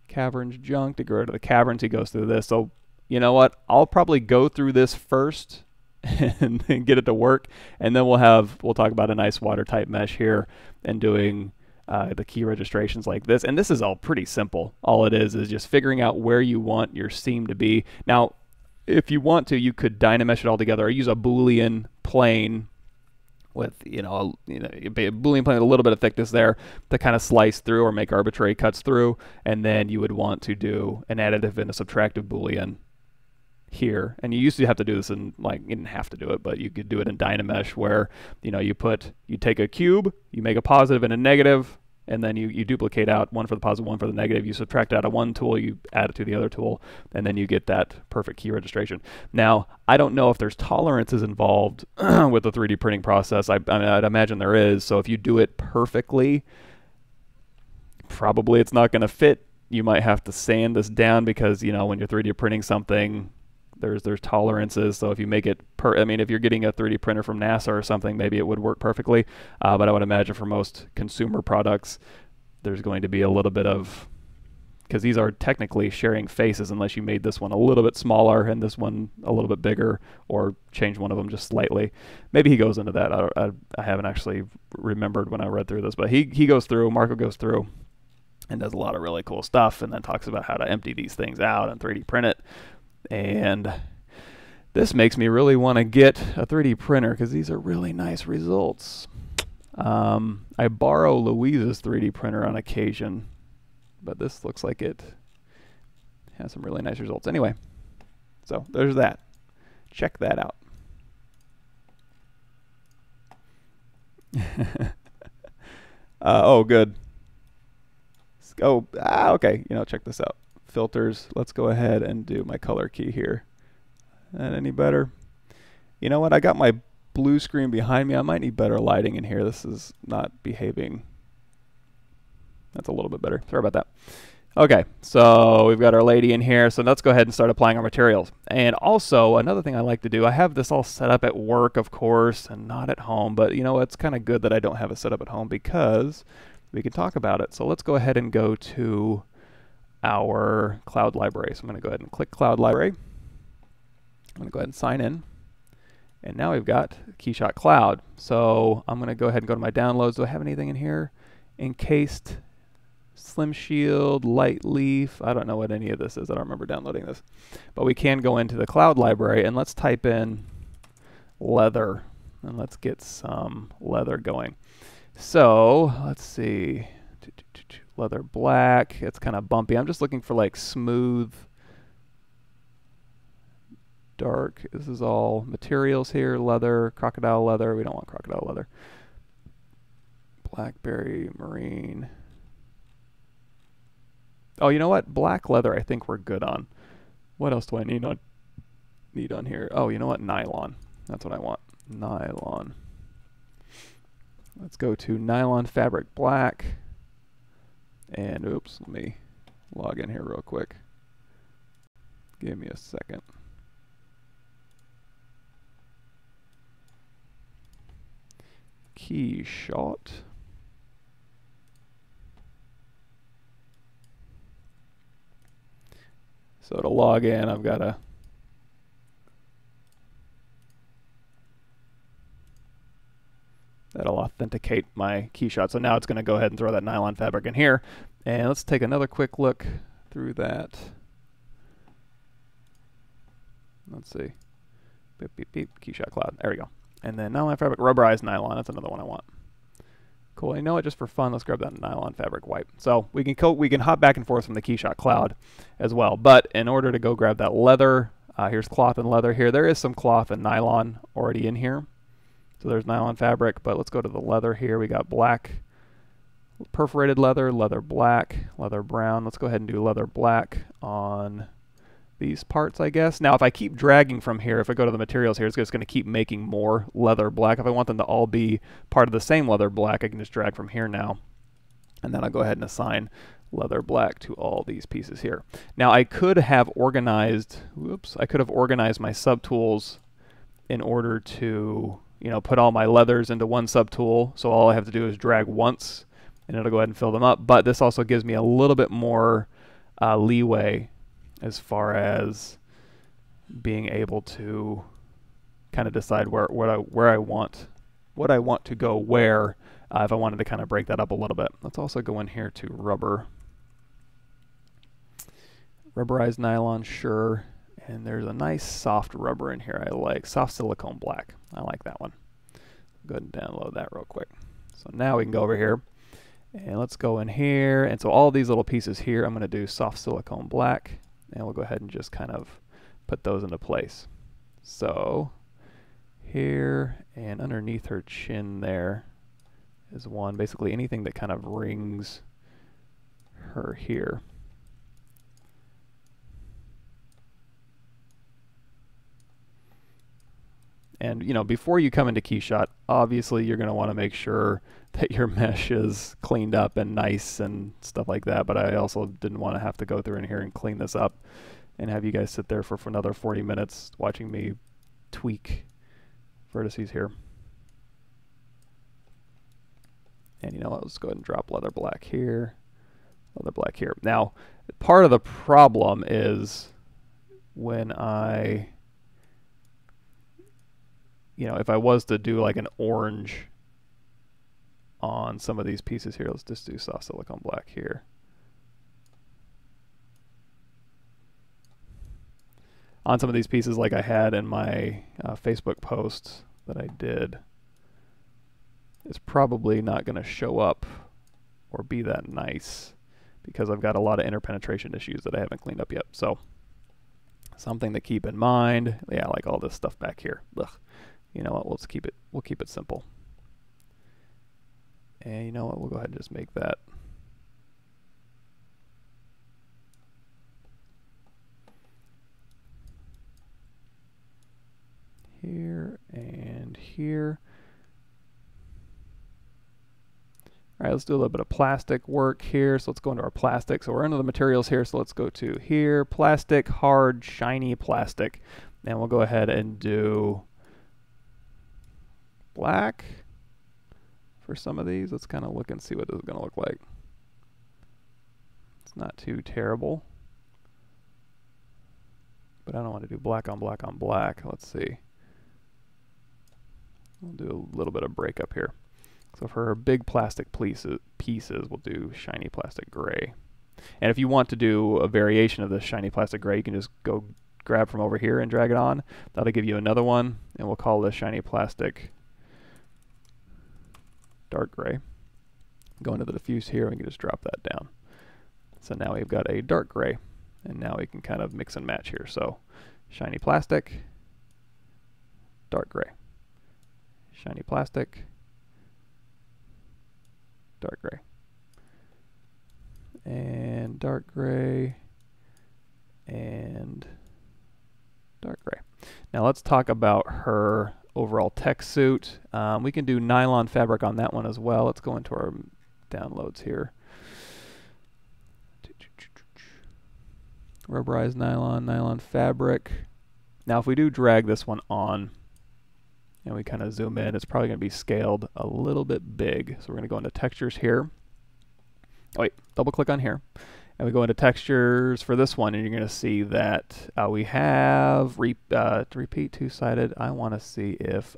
Caverns junk. To go rid of the caverns, he goes through this. So, you know what? I'll probably go through this first and then get it to work, and then we'll talk about a nice watertight mesh here and doing the key registrations like this. And this is all pretty simple. All it is just figuring out where you want your seam to be. Now, if you want to, you could dynamesh it all together or use a Boolean plane with, a Boolean plane with a little bit of thickness there to kind of slice through or make arbitrary cuts through, and then you would want to do an additive and a subtractive Boolean here. And you used to have to do this in, you didn't have to do it, but you could do it in Dynamesh where, you take a cube, you make a positive and a negative, and then you duplicate out one for the positive, one for the negative. You subtract out of one tool, you add it to the other tool, and then you get that perfect key registration. Now, I don't know if there's tolerances involved with the 3D printing process. I'd imagine there is. So if you do it perfectly, probably it's not going to fit. You might have to sand this down because, when you're 3D printing something, there's tolerances. So if you make it if you're getting a 3D printer from NASA or something, maybe it would work perfectly. But I would imagine for most consumer products, there's going to be a little bit of, because these are technically sharing faces unless you made this one a little bit smaller and this one a little bit bigger, or change one of them just slightly. Maybe he goes into that. I haven't actually remembered when I read through this, but he goes through, Marco goes through and does a lot of really cool stuff, and then talks about how to empty these things out and 3D print it. And this makes me really want to get a 3D printer because these are really nice results. I borrow Louise's 3D printer on occasion, but this looks like it has some really nice results. Anyway, so there's that. Check that out. Oh, good. Oh, okay. Check this out. Filters. Let's go ahead and do my color key here. And any better? You know what? I got my blue screen behind me. I might need better lighting in here. This is not behaving. That's a little bit better. Sorry about that. Okay, so we've got our lady in here, so let's go ahead and start applying our materials. And also, another thing I like to do, I have this all set up at work, of course, and not at home, but you know, it's kind of good that I don't have it set up at home because we can talk about it. So let's go ahead and go to our cloud library. So I'm going to go ahead and click Cloud Library. I'm going to go ahead and sign in. And now we've got Keyshot Cloud. So I'm going to go ahead and go to my downloads. Do I have anything in here? Encased Slim Shield, Light Leaf. I don't know what any of this is. I don't remember downloading this. But we can go into the cloud library and let's type in leather. And let's get some leather going. So let's see. Leather black. It's kind of bumpy. I'm just looking for like smooth, dark. This is all materials here. Leather, crocodile leather. We don't want crocodile leather. Blackberry, marine. Oh, you know what? Black leather I think we're good on. What else do I need on here? Oh, you know what? Nylon. That's what I want. Nylon. Let's go to Nylon Fabric Black. And oops, let me log in here real quick. Give me a second. Keyshot. So to log in, I've got to that'll authenticate my Keyshot. So now it's going to go ahead and throw that nylon fabric in here. And let's take another quick look through that. Let's see. Beep, beep, beep. Keyshot Cloud. There we go. And then nylon fabric, rubberized nylon. That's another one I want. Cool. You know what? Just for fun, let's grab that nylon fabric wipe. So we can hop back and forth from the Keyshot Cloud as well. But in order to go grab that leather, here's cloth and leather here. There is some cloth and nylon already in here. So there's nylon fabric, but let's go to the leather here. We got black, perforated leather, leather black, leather brown. Let's go ahead and do leather black on these parts, I guess. Now, if I keep dragging from here, if I go to the materials here, it's just going to keep making more leather black. If I want them to all be part of the same leather black, I can just drag from here now. And then I'll go ahead and assign leather black to all these pieces here. Now, I could have organized, I could have organized my subtools in order to, put all my leathers into one subtool. So all I have to do is drag once, and it'll go ahead and fill them up. But this also gives me a little bit more leeway as far as being able to kind of decide what I want to go where, if I wanted to kind of break that up a little bit. Let's also go in here to rubber. Rubberized nylon, sure. And there's a nice soft rubber in here I like. Soft silicone black. I like that one. Go ahead and download that real quick. So now we can go over here. And let's go in here. And so all these little pieces here, I'm going to do soft silicone black. And we'll go ahead and just kind of put those into place. So here and underneath her chin there is one. Basically anything that kind of rings her here. And before you come into Keyshot, obviously you're going to want to make sure that your mesh is cleaned up and nice and stuff like that. But I also didn't want to have to go through in here and clean this up and have you guys sit there for another 40 minutes watching me tweak vertices here. And let's go ahead and drop leather black here, leather black here. Now, part of the problem is when I, if I was to do like an orange on some of these pieces here, let's just do soft silicone black here. On some of these pieces like I had in my Facebook posts that I did, it's probably not going to show up or be that nice because I've got a lot of interpenetration issues that I haven't cleaned up yet. So something to keep in mind. Yeah, like all this stuff back here. Ugh. You know what, we'll keep it simple. And you know what, we'll go ahead and just make that here and here. All right, let's do a little bit of plastic work here. So let's go into our plastic. So we're into the materials here. So let's go to here, plastic, hard, shiny plastic. And we'll go ahead and do black for some of these. Let's kind of look and see what this is going to look like. It's not too terrible. But I don't want to do black on black on black. Let's see. We'll do a little bit of breakup here. So for our big plastic pieces, we'll do shiny plastic gray. And if you want to do a variation of this shiny plastic gray, you can just go grab from over here and drag it on. That'll give you another one, and we'll call this shiny plastic dark gray. Go into the diffuse here, and we can just drop that down. So now we've got a dark gray, and now we can kind of mix and match here. So shiny plastic, dark gray, shiny plastic, dark gray, and dark gray, and dark gray. Now let's talk about her overall tech suit. We can do nylon fabric on that one as well. Let's go into our downloads here. Rubberized nylon, nylon fabric. Now if we do drag this one on, and we kind of zoom in, it's probably going to be scaled a little bit big. So we're going to go into textures here. Oh, wait, double click on here. And we go into textures for this one, and you're going to see that we have repeat two-sided. I want to see if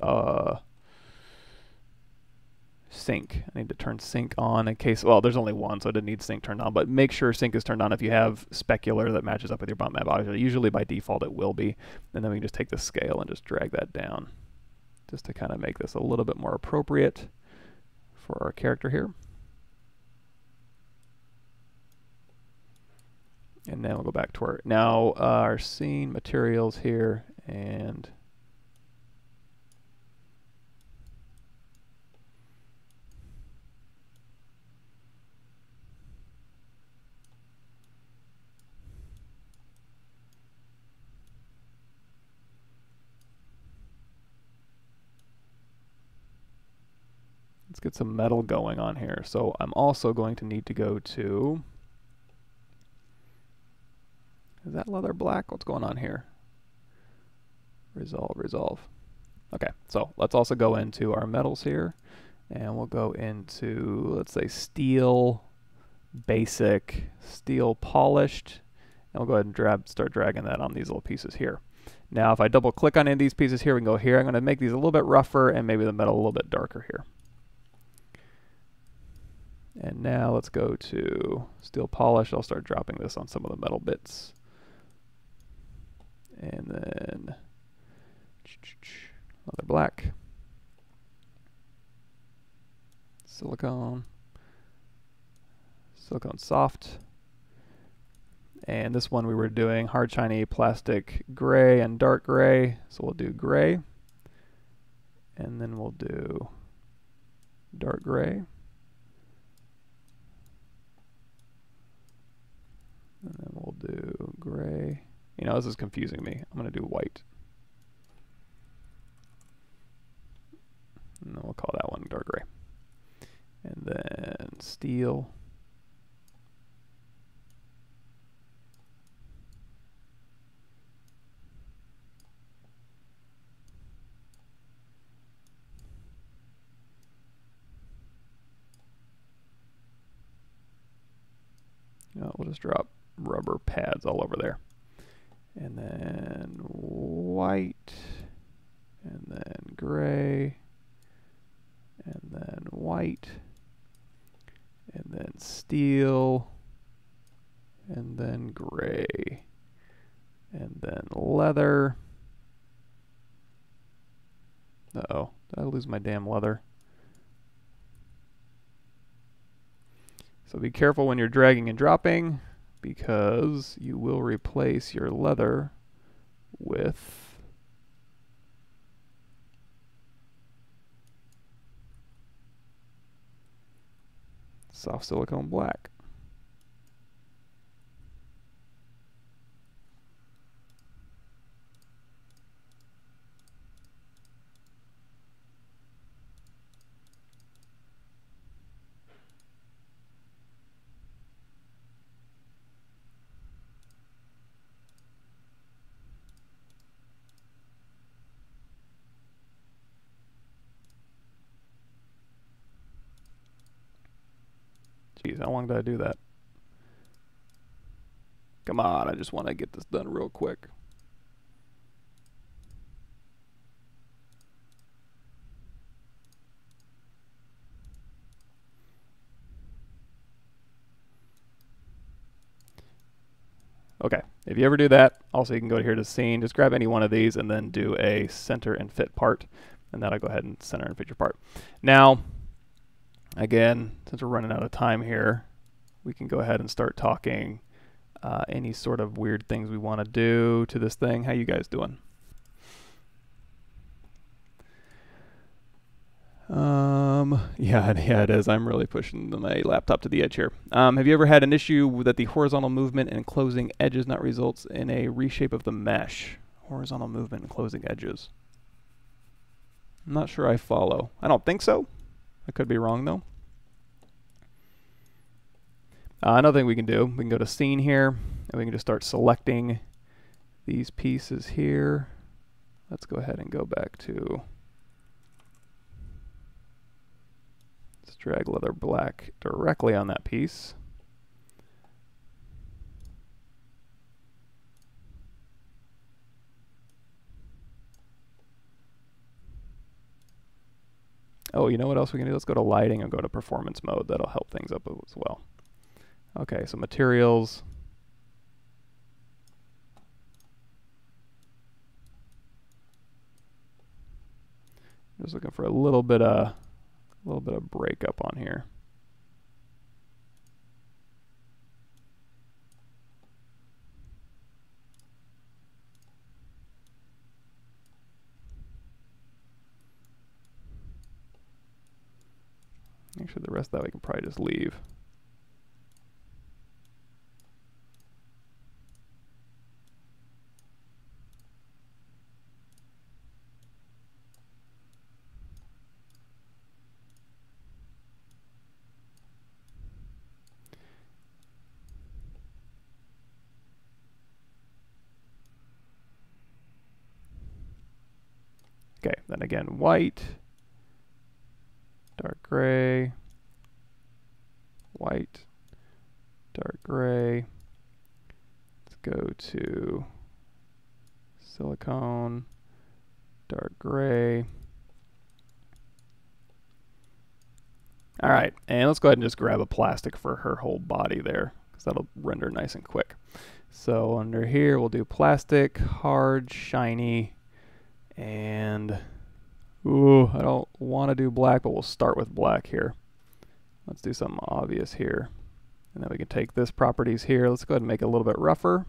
sync. I need to turn sync on in case, well, there's only one, so I didn't need sync turned on, but make sure sync is turned on if you have specular that matches up with your bump map object. Usually by default it will be. And then we can just take the scale and just drag that down, just to kind of make this a little bit more appropriate for our character here. And then we'll go back to our scene materials here, and let's get some metal going on here. So I'm also going to need to go to, is that leather black? What's going on here? Resolve. Okay, so let's also go into our metals here, and we'll go into, let's say, steel, basic, steel polished, and we'll go ahead and start dragging that on these little pieces here. Now if I double click on any of these pieces here, we can go here. I'm going to make these a little bit rougher and maybe the metal a little bit darker here. And now let's go to steel polish. I'll start dropping this on some of the metal bits. And then leather black, silicone soft, and this one we were doing hard shiny plastic gray and dark gray, so we'll do gray, and then we'll do dark gray, and then we'll do gray. You know, this is confusing me. I'm going to do white. And then we'll call that one dark gray. And then steel. We'll just drop rubber pads all over there. And then white, and then gray, and then white, and then steel, and then gray, and then leather. Uh-oh, did I lose my damn leather? So be careful when you're dragging and dropping, because you will replace your leather with soft silicone black. Jeez, how long did I do that? Come on, I just want to get this done real quick. Okay, if you ever do that, also you can go here to scene, just grab any one of these and then do a center and fit part, and that'll go ahead and center and fit your part. Now, again, since we're running out of time here, we can go ahead and start talking any sort of weird things we want to do to this thing. How you guys doing? Yeah, it is. I'm really pushing my laptop to the edge here. Have you ever had an issue that the horizontal movement and closing edges not results in a reshape of the mesh? Horizontal movement and closing edges. I'm not sure I follow. I don't think so. I could be wrong though. Another thing we can do, we can go to scene here, and we can just start selecting these pieces here. Let's go ahead and go back to, let's drag leather black directly on that piece. Oh, you know what else we can do? Let's go to lighting and go to performance mode. That'll help things up as well. Okay, so materials. Just looking for a little bit of breakup on here. Actually, the rest of that we can probably just leave. Okay, then again, white, dark gray, white, dark gray. Let's go to silicone, dark gray. All right, and let's go ahead and just grab a plastic for her whole body there, because that'll render nice and quick. So under here, we'll do plastic, hard, shiny, and ooh, I don't want to do black, but we'll start with black here. Let's do something obvious here. And then we can take this properties here. Let's go ahead and make it a little bit rougher.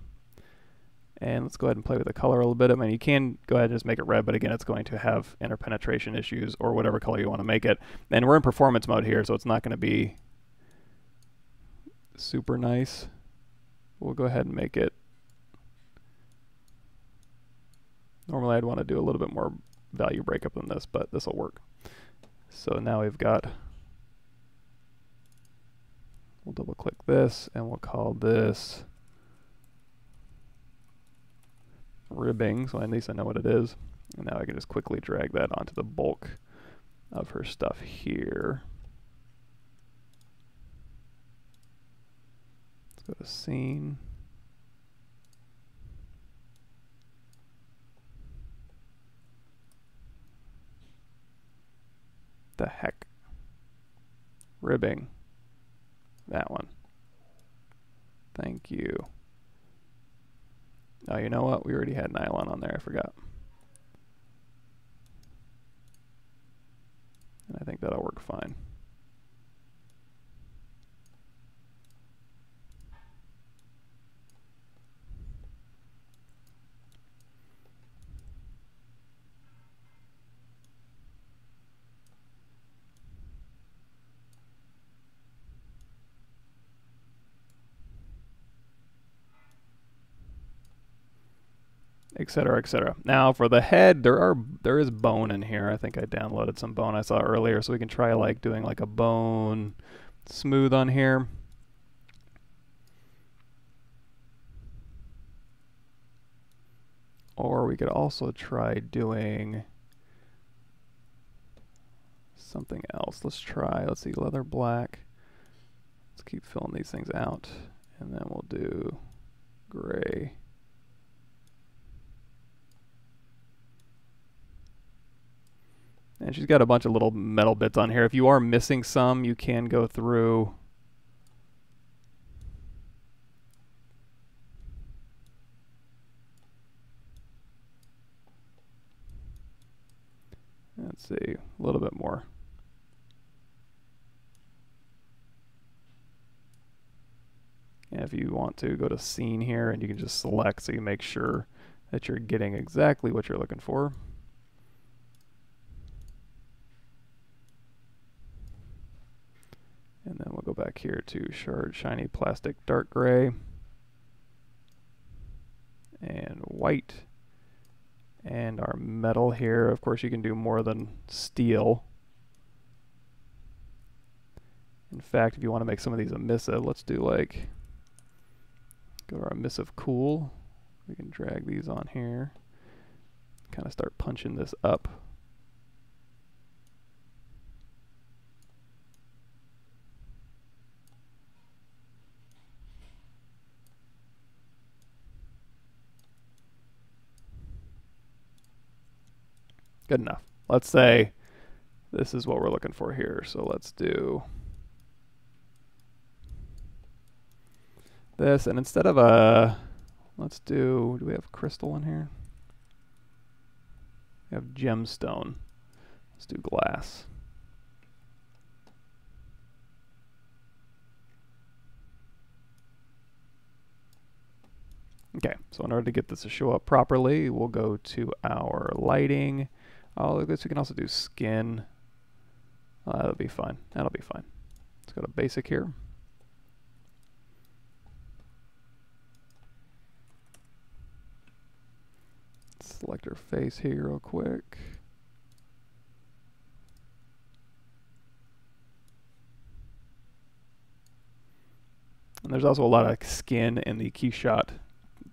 And let's go ahead and play with the color a little bit. I mean, you can go ahead and just make it red, but again, it's going to have interpenetration issues or whatever color you want to make it. And we're in performance mode here, so it's not going to be super nice. We'll go ahead and make it. Normally, I'd want to do a little bit more value breakup than this, but this will work. So now we've got, we'll double click this and we'll call this ribbing, so at least I know what it is. And now I can just quickly drag that onto the bulk of her stuff here. Let's go to scene. The heck? Ribbing. That one. Thank you. Oh, you know what? We already had nylon on there. I forgot. And I think that'll work fine. Etc., etc. Now for the head, there is bone in here. I think I downloaded some bone I saw earlier, so we can try like doing like a bone smooth on here. Or we could also try doing something else. Let's see, leather black. Let's keep filling these things out, and then we'll do gray. And she's got a bunch of little metal bits on here. If you are missing some, you can go through let's see, a little bit more. And if you want to, go to scene here and you can just select so you make sure that you're getting exactly what you're looking for. And then we'll go back here to shard, shiny, plastic, dark gray, and white. And our metal here, of course you can do more than steel. In fact, if you want to make some of these emissive, let's do like, go to our emissive cool. We can drag these on here, kind of start punching this up. Good enough. Let's say this is what we're looking for here. So let's do this, and instead of a, let's do we have crystal in here? We have gemstone. Let's do glass. Okay, so in order to get this to show up properly, we'll go to our lighting. Oh, I guess we can also do skin. That'll be fine. That'll be fine. Let's go to basic here. Select her face here real quick. And there's also a lot of skin in the Keyshot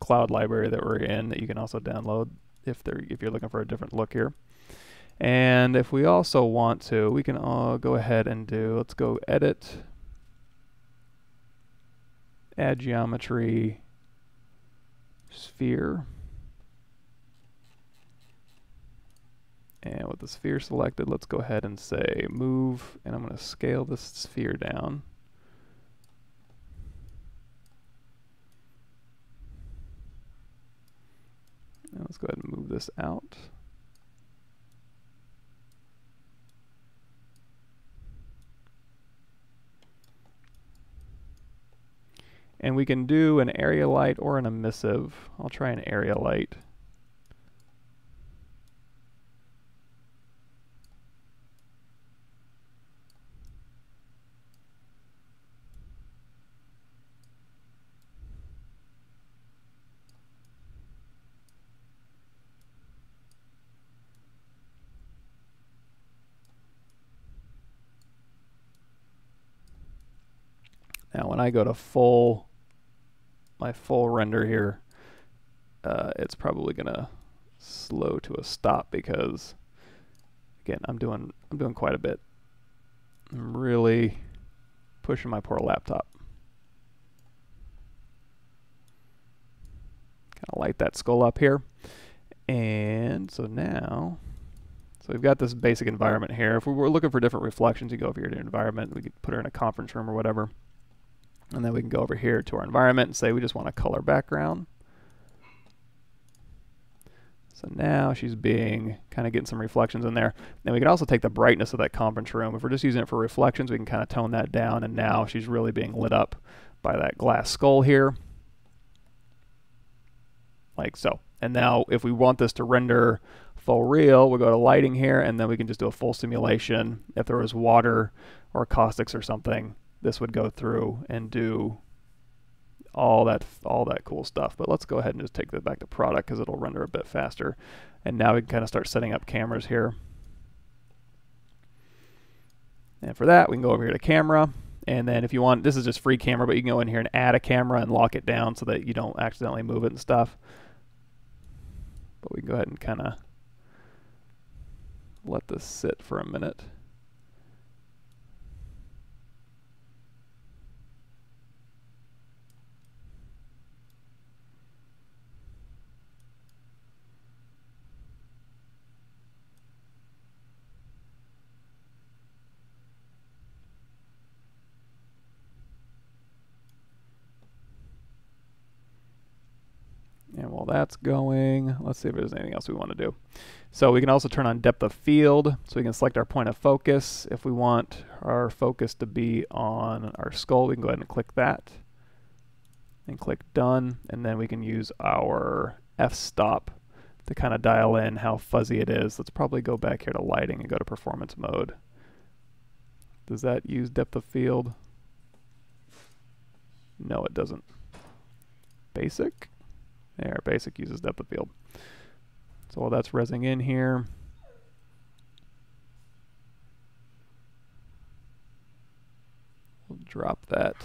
Cloud library that we're in that you can also download if you're looking for a different look here. And if we also want to, we can go ahead and do, let's go edit, add geometry, sphere. And with the sphere selected, let's go ahead and say move, and I'm going to scale this sphere down. And let's go ahead and move this out. And we can do an area light or an emissive. I'll try an area light. Now when I go to my full render here, it's probably gonna slow to a stop because, again, I'm doing quite a bit. I'm really pushing my poor laptop. Kind of light that skull up here, and so now, so we've got this basic environment here. If we were looking for different reflections, you go over here to environment. We could put her in a conference room or whatever. And then we can go over here to our environment and say we just want a color background. So now she's being, kind of getting some reflections in there. Then we can also take the brightness of that conference room. If we're just using it for reflections, we can kind of tone that down, and now she's really being lit up by that glass skull here. Like so. And now if we want this to render full real, we'll go to lighting here, and then we can just do a full simulation. If there was water or caustics or something, this would go through and do all that cool stuff. But let's go ahead and just take that back to product because it'll render a bit faster. And now we can kind of start setting up cameras here. And for that, we can go over here to camera. And then if you want, this is just free camera, but you can go in here and add a camera and lock it down so that you don't accidentally move it and stuff. But we can go ahead and kind of let this sit for a minute. that's going. Let's see if there's anything else we want to do. So we can also turn on depth of field, so we can select our point of focus. If we want our focus to be on our skull, we can go ahead and click that and click done, and then we can use our f-stop to kind of dial in how fuzzy it is. Let's probably go back here to lighting and go to performance mode. Does that use depth of field? No, it doesn't. Basic? There, basic uses depth of field. So while that's resing in here, we'll drop that.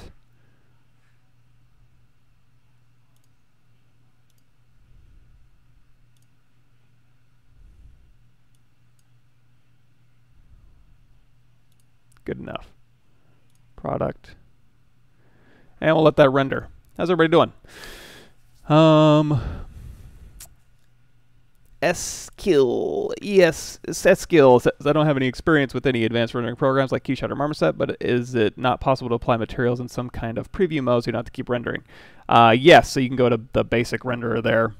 Good enough. Product. And we'll let that render. How's everybody doing? S-Skill. Yes, S-Skill says, I don't have any experience with any advanced rendering programs like Keyshot or Marmoset, but is it not possible to apply materials in some kind of preview mode so you don't have to keep rendering? Yes, so you can go to the basic renderer there,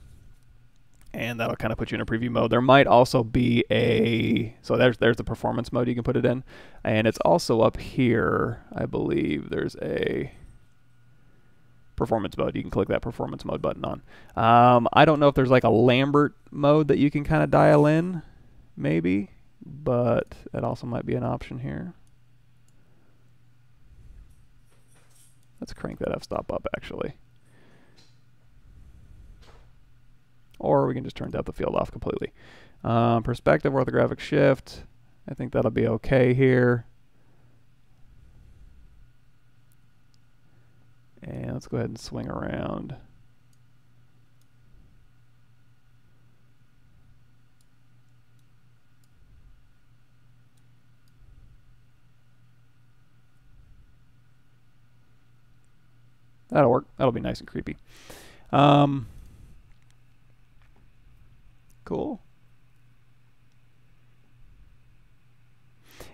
and that'll kind of put you in a preview mode. There might also be a, so there's the performance mode you can put it in, and it's also up here, I believe there's a performance mode. You can click that performance mode button on. I don't know if there's like a Lambert mode that you can kind of dial in, maybe, but that also might be an option here. Let's crank that f-stop up actually. Or we can just turn depth of field off completely. Perspective, orthographic shift, I think that'll be okay here. And let's go ahead and swing around. That'll work. That'll be nice and creepy. Cool.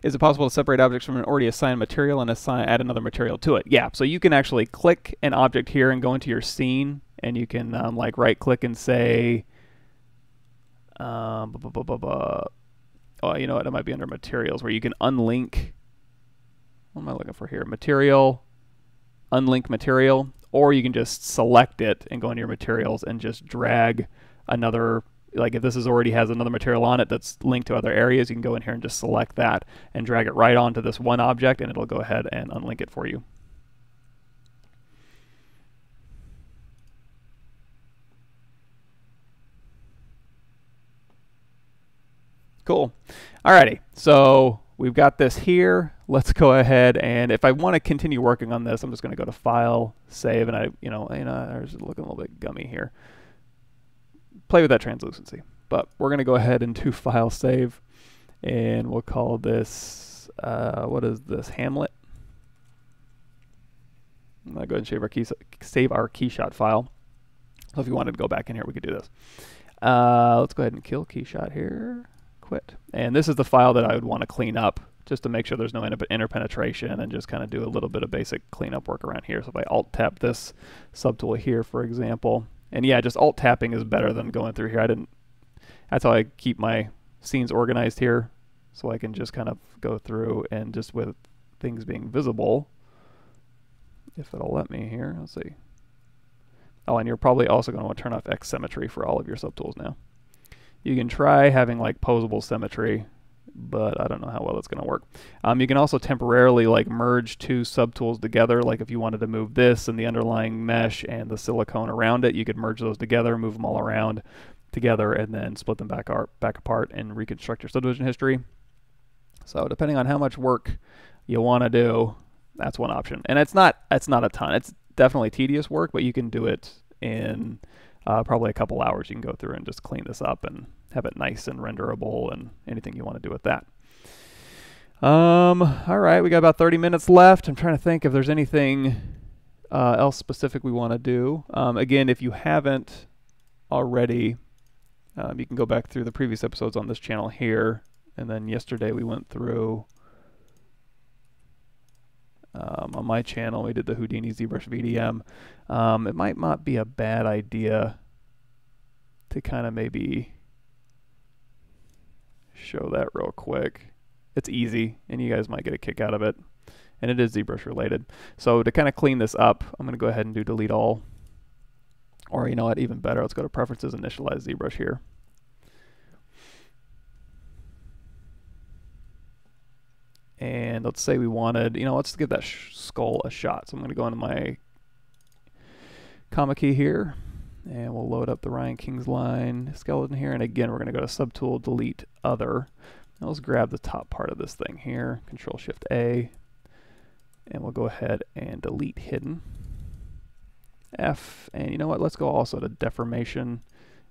Is it possible to separate objects from an already assigned material and add another material to it? Yeah, so you can actually click an object here and go into your scene, and you can like right click and say, oh, you know what, it might be under materials, where you can unlink, what am I looking for here? Material, unlink material, or you can just select it and go into your materials and just drag another, like if this already has another material on it that's linked to other areas, you can go in here and just select that and drag it right onto this one object, and it'll go ahead and unlink it for you. Cool. Alrighty, so we've got this here. Let's go ahead, and if I want to continue working on this, I'm just going to go to File, Save, and I was looking a little bit gummy here. Play with that translucency, but we're going to go ahead and do File, Save, and we'll call this, what is this, Hamlet? I'm going to go ahead and save our Keyshot file. So if you wanted to go back in here, we could do this. Let's go ahead and kill Keyshot here. Quit. And this is the file that I would want to clean up just to make sure there's no interpenetration, and just kind of do a little bit of basic cleanup work around here. So if I Alt-tap this subtool here, for example, and yeah, just Alt-tapping is better than going through here. That's how I keep my scenes organized here, so I can just kind of go through and just with things being visible, if it'll let me here, let's see. Oh, and you're probably also going to want to turn off X symmetry for all of your subtools now. You can try having like posable symmetry, but I don't know how well it's going to work. You can also temporarily like merge two subtools together. Like if you wanted to move this and the underlying mesh and the silicone around it, you could merge those together, move them all around together, and then split them back apart and reconstruct your subdivision history. So depending on how much work you want to do, that's one option. And it's not a ton. It's definitely tedious work, but you can do it in probably a couple hours. You can go through and just clean this up and have it nice and renderable and anything you want to do with that. All right, we got about 30 minutes left. I'm trying to think if there's anything else specific we want to do. Again, if you haven't already, you can go back through the previous episodes on this channel here. And then yesterday we went through, on my channel, we did the Houdini ZBrush VDM. It might not be a bad idea to kind of maybe show that real quick. It's easy, and you guys might get a kick out of it. And it is ZBrush related. So to kind of clean this up, I'm going to go ahead and do delete all. Or you know what, even better, let's go to Preferences, Initialize ZBrush here. And let's say we wanted, you know, let's give that skull a shot. So I'm going to go into my comma key here, and we'll load up the Ryan King's line skeleton here. And again, we're going to go to Subtool, Delete, Other. Now let's grab the top part of this thing here, Control-Shift-A, and we'll go ahead and delete Hidden. F, and you know what, let's go also to Deformation,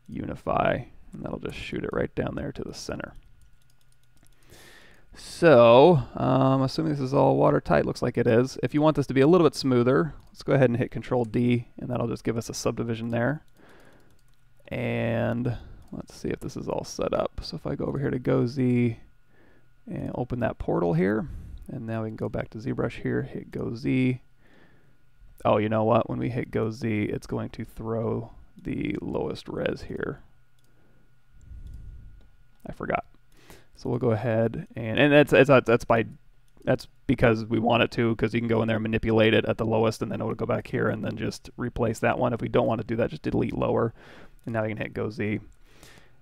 Unify, and that'll just shoot it right down there to the center. So, assuming this is all watertight, looks like it is. If you want this to be a little bit smoother, let's go ahead and hit Control-D, and that'll just give us a subdivision there. And let's see if this is all set up. So if I go over here to Go Z and open that portal here, and now we can go back to ZBrush here, hit Go Z. Oh, you know what? When we hit Go Z, it's going to throw the lowest res here. I forgot. So we'll go ahead and that's because we want it to, because you can go in there and manipulate it at the lowest, and then it'll go back here and then just replace that one. If we don't want to do that, just delete lower, and now we can hit Go Z.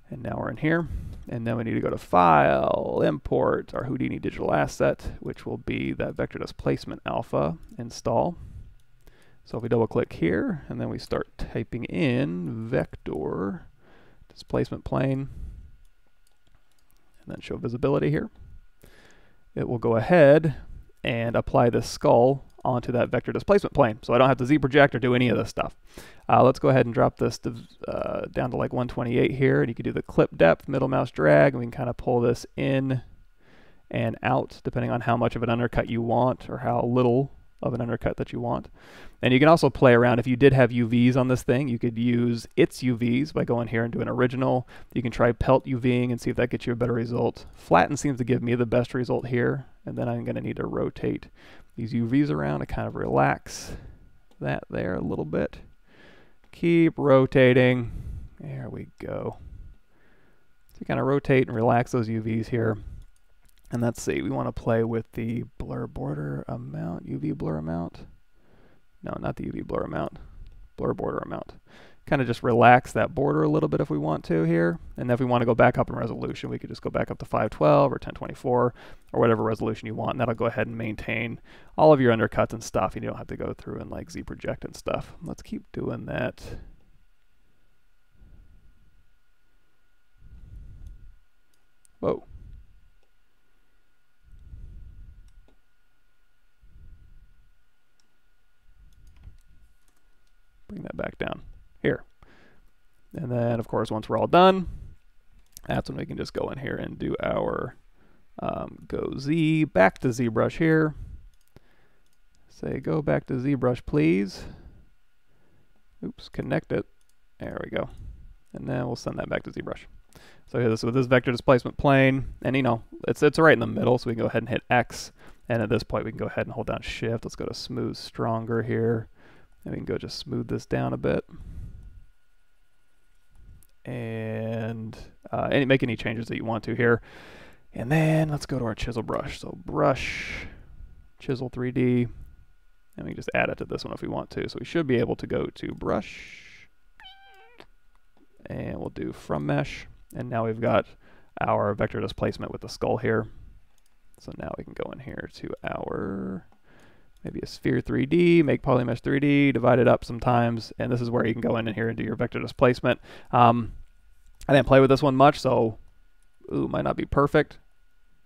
And now we're in here, and then we need to go to File, Import our Houdini digital asset, which will be that vector displacement alpha, install. So if we double click here, and then we start typing in vector displacement plane, and then show visibility here, it will go ahead and apply this skull onto that vector displacement plane. So I don't have to Z project or do any of this stuff. Let's go ahead and drop this to, down to like 128 here, and you can do the clip depth, middle mouse drag, and we can kind of pull this in and out depending on how much of an undercut you want or how little of an undercut that you want. And you can also play around. If you did have UVs on this thing, you could use its UVs by going here and doing original. You can try pelt UVing and see if that gets you a better result. Flatten seems to give me the best result here, and then I'm going to need to rotate these UVs around to kind of relax that there a little bit. Keep rotating. There we go. So you kind of rotate and relax those UVs here. And let's see, we want to play with the blur border amount, UV blur amount. No, not the UV blur amount, blur border amount. Kind of just relax that border a little bit if we want to here. And then if we want to go back up in resolution, we could just go back up to 512 or 1024 or whatever resolution you want. And that'll go ahead and maintain all of your undercuts and stuff. And you don't have to go through and like Z project and stuff. Let's keep doing that. Whoa. Bring that back down here. And then, of course, once we're all done, that's when we can just go in here and do our Go Z, back to ZBrush here. Say, go back to ZBrush, please. Oops, connect it. There we go. And then we'll send that back to ZBrush. So here, this with this vector displacement plane, and you know, it's right in the middle, so we can go ahead and hit X. And at this point, we can go ahead and hold down Shift. Let's go to Smooth Stronger here. And we can go just smooth this down a bit. And make any changes that you want to here. And then let's go to our Chisel Brush. So Brush, Chisel 3D, and we can just add it to this one if we want to. So we should be able to go to Brush, and we'll do From Mesh. And now we've got our vector displacement with the skull here. So now we can go in here to our maybe a sphere 3D, make polymesh 3D, divide it up sometimes, and this is where you can go in here and do your vector displacement. I didn't play with this one much, so might not be perfect,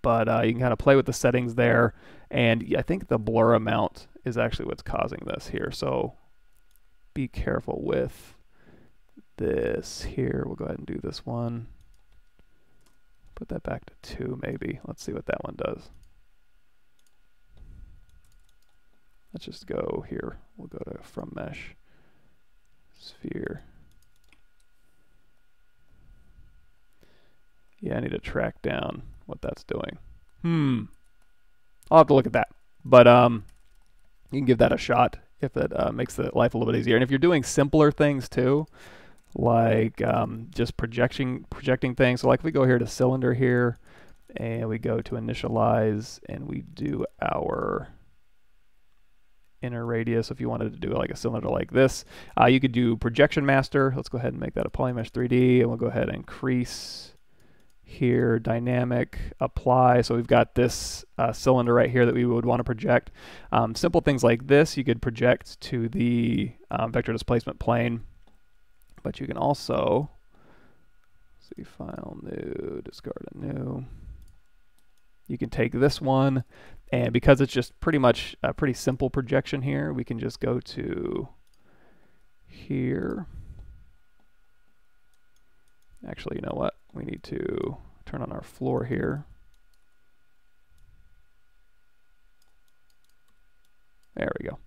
but you can kind of play with the settings there, and I think the blur amount is actually what's causing this here, so be careful with this here. We'll go ahead and do this one. Put that back to 2 maybe. Let's see what that one does. Let's just go here. We'll go to From Mesh, Sphere. Yeah, I need to track down what that's doing. I'll have to look at that. But you can give that a shot if it makes the life a little bit easier. And if you're doing simpler things too, like just projecting things. So like if we go here to cylinder here, and we go to initialize, and we do our inner radius. If you wanted to do like a cylinder like this, you could do projection master. Let's go ahead and make that a polymesh 3D, and we'll go ahead and increase here, dynamic, apply. So we've got this cylinder right here that we would want to project. Simple things like this you could project to the vector displacement plane, but you can also see file new, discard a new. You can take this one, and because it's just pretty much a pretty simple projection here, we can just go to here. Actually, you know what? We need to turn on our floor here. There we go.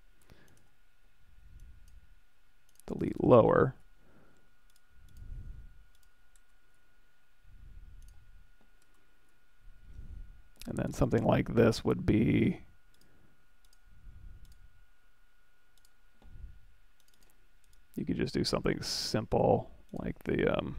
Delete lower. And then something like this would be you could just do something simple like the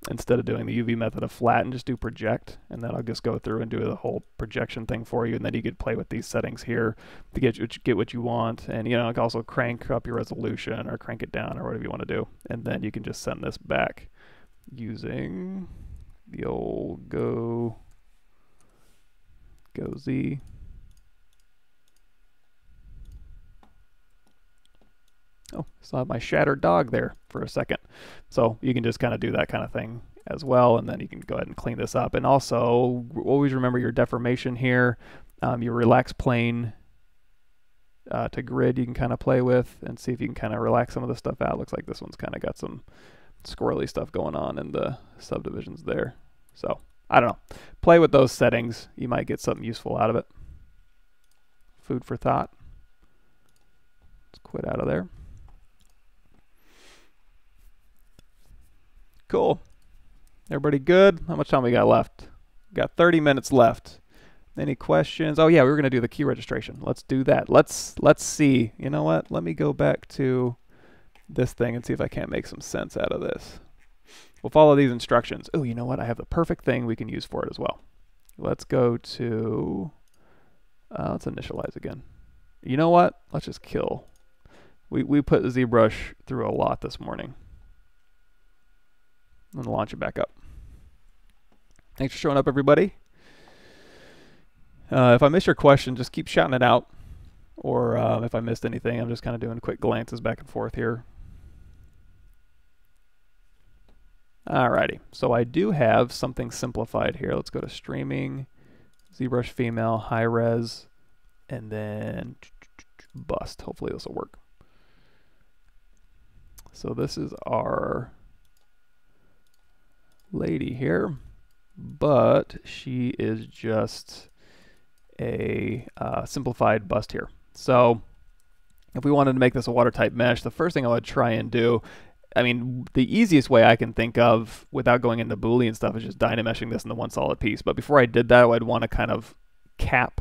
instead of doing the UV method of flatten, just do project, and then I'll just go through and do the whole projection thing for you, and then you could play with these settings here to get what you want, and you know, you can also crank up your resolution or crank it down or whatever you want to do, and then you can just send this back using the old go Z. Oh, still have my shattered dog there for a second. So you can just kind of do that kind of thing as well, and then you can go ahead and clean this up. And also, always remember your deformation here, your relax plane to grid you can kind of play with and see if you can kind of relax some of the stuff out. Looks like this one's kind of got some squirrely stuff going on in the subdivisions there. So, I don't know. Play with those settings. You might get something useful out of it. Food for thought. Let's quit out of there. Cool. Everybody good? How much time we got left? Got 30 minutes left. Any questions? Oh yeah, we were gonna do the key registration. Let's do that. Let's see. You know what? Let me go back to this thing and see if I can't make some sense out of this. We'll follow these instructions. Oh, you know what? I have the perfect thing we can use for it as well. Let's go to let's initialize again. You know what? Let's just kill. We put the ZBrush through a lot this morning. And launch it back up. Thanks for showing up, everybody. If I miss your question, just keep shouting it out. Or if I missed anything, I'm just kind of doing quick glances back and forth here. Alrighty, so I do have something simplified here. Let's go to streaming, ZBrush female, high res, and then bust. Hopefully this will work. So this is our lady here, but she is just a simplified bust here. So if we wanted to make this a watertight mesh, the first thing I would try and do, I mean, the easiest way I can think of without going into Boolean stuff is just dynameshing this into one solid piece. But before I did that, I'd want to kind of cap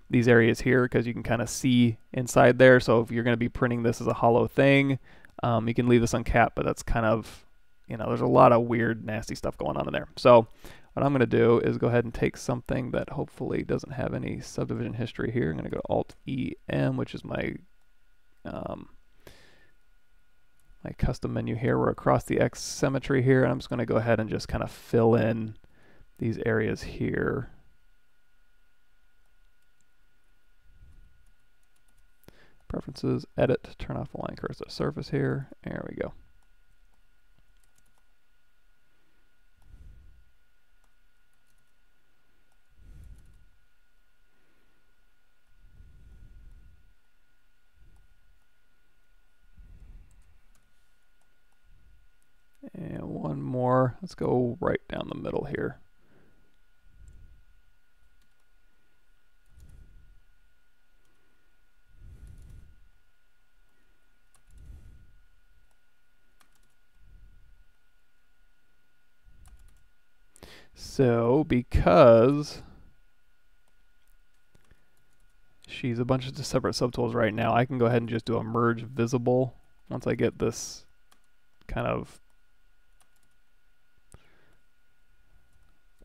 these areas here because you can kind of see inside there. So if you're going to be printing this as a hollow thing, you can leave this uncapped, but that's kind of, you know, there's a lot of weird, nasty stuff going on in there. So what I'm going to do is go ahead and take something that hopefully doesn't have any subdivision history here. I'm going to go Alt-E-M, which is my my custom menu here. We're across the X symmetry here, and I'm just going to go ahead and just kind of fill in these areas here. Preferences, edit, turn off align cursor surface here. There we go. And one more. Let's go right down the middle here. So because she's a bunch of separate subtools right now. I can go ahead and just do a merge visible once I get this kind of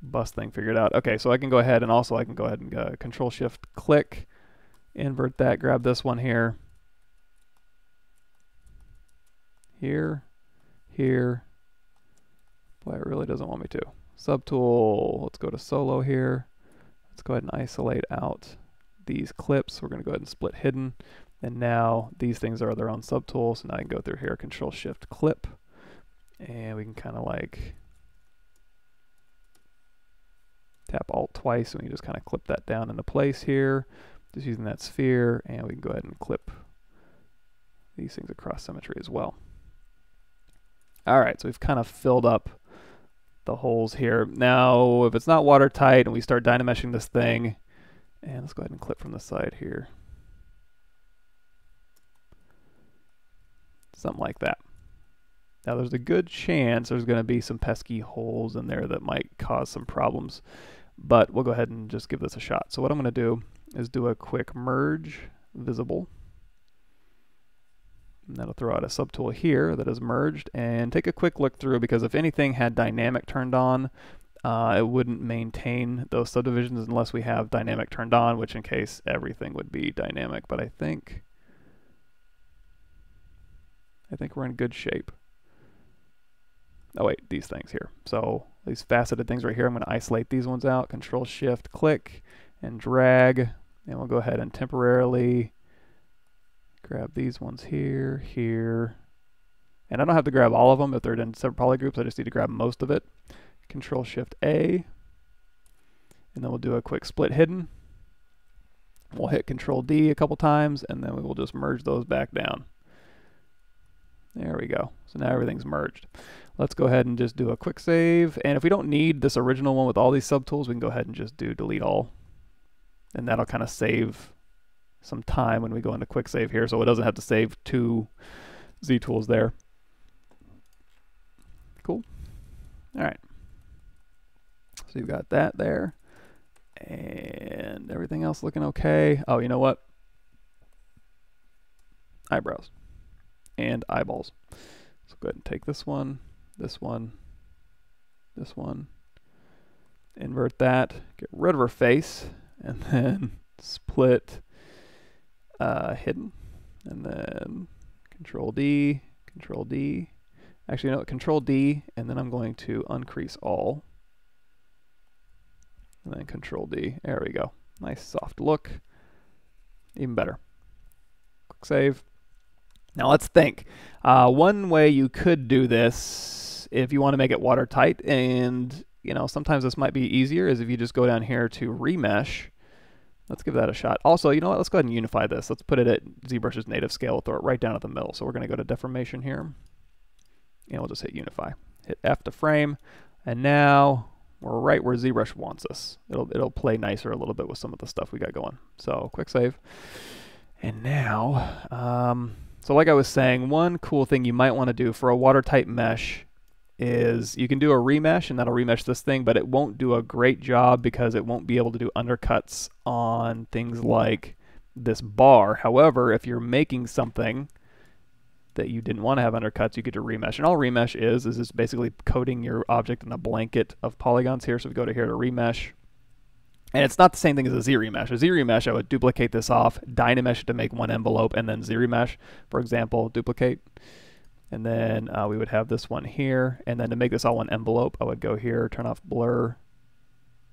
bust thing figured out. Okay, so I can go ahead and also I can go ahead and Control Shift click, invert that, grab this one here, here, here. Boy, it really doesn't want me to. Subtool, let's go to solo here. Let's go ahead and isolate out these clips. We're going to go ahead and split hidden. And now these things are their own subtools. So now I can go through here, Control Shift clip. And we can kind of like tap Alt twice, and we can just kind of clip that down into place here, just using that sphere, and we can go ahead and clip these things across symmetry as well. All right, so we've kind of filled up the holes here. Now, if it's not watertight and we start dynameshing this thing, and let's go ahead and clip from the side here. Something like that. Now, there's a good chance there's going to be some pesky holes in there that might cause some problems, but we'll go ahead and just give this a shot. So what I'm going to do is do a quick merge visible, and that'll throw out a subtool here that is merged, and take a quick look through, because if anything had dynamic turned on, it wouldn't maintain those subdivisions unless we have dynamic turned on, which in case everything would be dynamic. But I think we're in good shape. Oh wait, these things here. So these faceted things right here, I'm going to isolate these ones out, Control Shift click and drag, and we'll go ahead and temporarily grab these ones here, here, and I don't have to grab all of them if they're in separate poly groups. I just need to grab most of it. Control Shift A, and then we'll do a quick split hidden. We'll hit Control D a couple times, and then we will just merge those back down. There we go. So now everything's merged. Let's go ahead and just do a quick save, and if we don't need this original one with all these subtools, we can go ahead and just do delete all, and that'll kind of save some time when we go into quick save here, so it doesn't have to save two Z tools there. Cool. All right. So you've got that there, and everything else looking okay. Oh, you know what? Eyebrows and eyeballs. So go ahead and take this one, this one, this one, invert that, get rid of her face, and then split hidden, and then Control D, Control D. Actually, no, Control D, and then I'm going to uncrease all, and then Control D. There we go. Nice soft look. Even better. Quick save. Now let's think. One way you could do this, if you want to make it watertight, and you know sometimes this might be easier, is if you just go down here to Remesh. Let's give that a shot. Also, you know what? Let's go ahead and unify this. Let's put it at ZBrush's native scale. We'll throw it right down at the middle. So we're going to go to deformation here, and we'll just hit unify. Hit F to frame, and now we're right where ZBrush wants us. It'll play nicer a little bit with some of the stuff we got going. So quick save, and now. So like I was saying, one cool thing you might want to do for a watertight mesh is you can do a remesh, and that'll remesh this thing, but it won't do a great job because it won't be able to do undercuts on things like this bar. However, if you're making something that you didn't want to have undercuts, you get to remesh. And all remesh is just basically coating your object in a blanket of polygons here. So we go to here to remesh. And it's not the same thing as a Z-remesh. A Z-remesh, I would duplicate this off, dynamesh it to make one envelope, and then Z-remesh, for example, duplicate. And then we would have this one here. And then to make this all one envelope, I would go here, turn off blur,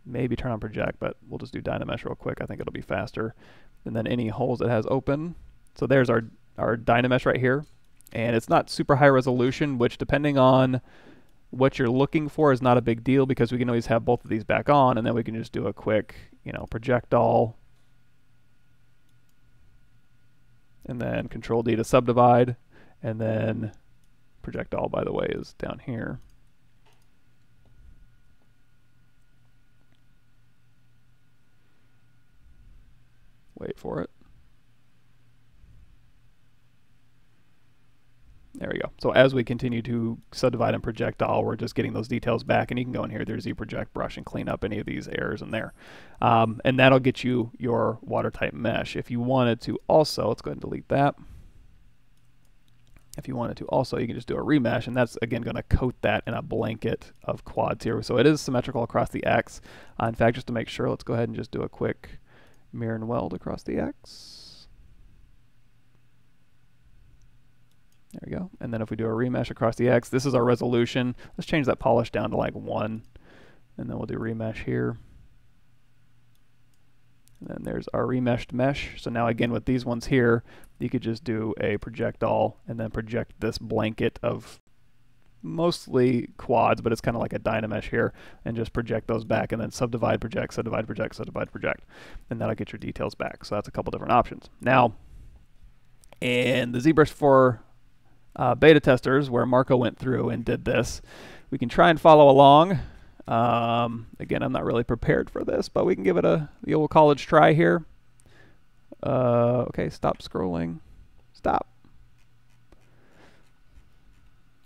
maybe turn on project, but we'll just do dynamesh real quick. I think it'll be faster. And then any holes it has open. So there's our dynamesh right here. And it's not super high resolution, which depending on what you're looking for is not a big deal because we can always have both of these back on, and then we can just do a quick, you know, project all, and then Control D to subdivide, and then project all, by the way, is down here. Wait for it. There we go. So as we continue to subdivide and projectile, we're just getting those details back, and you can go in here, there's ZProject brush, and clean up any of these errors in there. And that'll get you your watertight mesh. If you wanted to also, let's go ahead and delete that. If you wanted to also, you can just do a remesh, and that's again going to coat that in a blanket of quads here. So it is symmetrical across the X. In fact, just to make sure, let's go ahead and just do a quick mirror and weld across the X. There we go. And then if we do a remesh across the X, this is our resolution. Let's change that polish down to like 1. And then we'll do remesh here. And then there's our remeshed mesh. So now again with these ones here, you could just do a projectile and then project this blanket of mostly quads, but it's kind of like a Dynamesh here, and just project those back and then subdivide, project, subdivide, project, subdivide, project. And that'll get your details back. So that's a couple different options. Now, in the ZBrush for beta testers, where Marco went through and did this, we can try and follow along. Again, I'm not really prepared for this, but we can give it the old college try here. Okay, stop scrolling. Stop.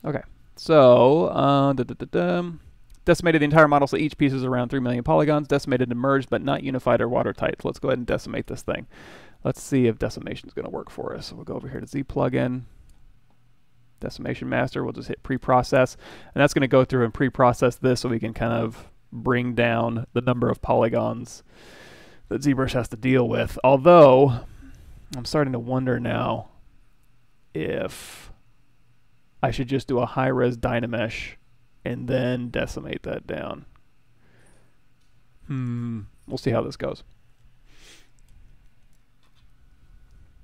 Okay, so decimated the entire model, so each piece is around 3 million polygons. Decimated and merged, but not unified or watertight. So let's go ahead and decimate this thing. Let's see if decimation is going to work for us. So we'll go over here to Z plugin. Decimation Master, we'll just hit pre-process, and that's going to go through and pre-process this so we can kind of bring down the number of polygons that ZBrush has to deal with. Although, I'm starting to wonder now if I should just do a high-res Dynamesh and then decimate that down. We'll see how this goes.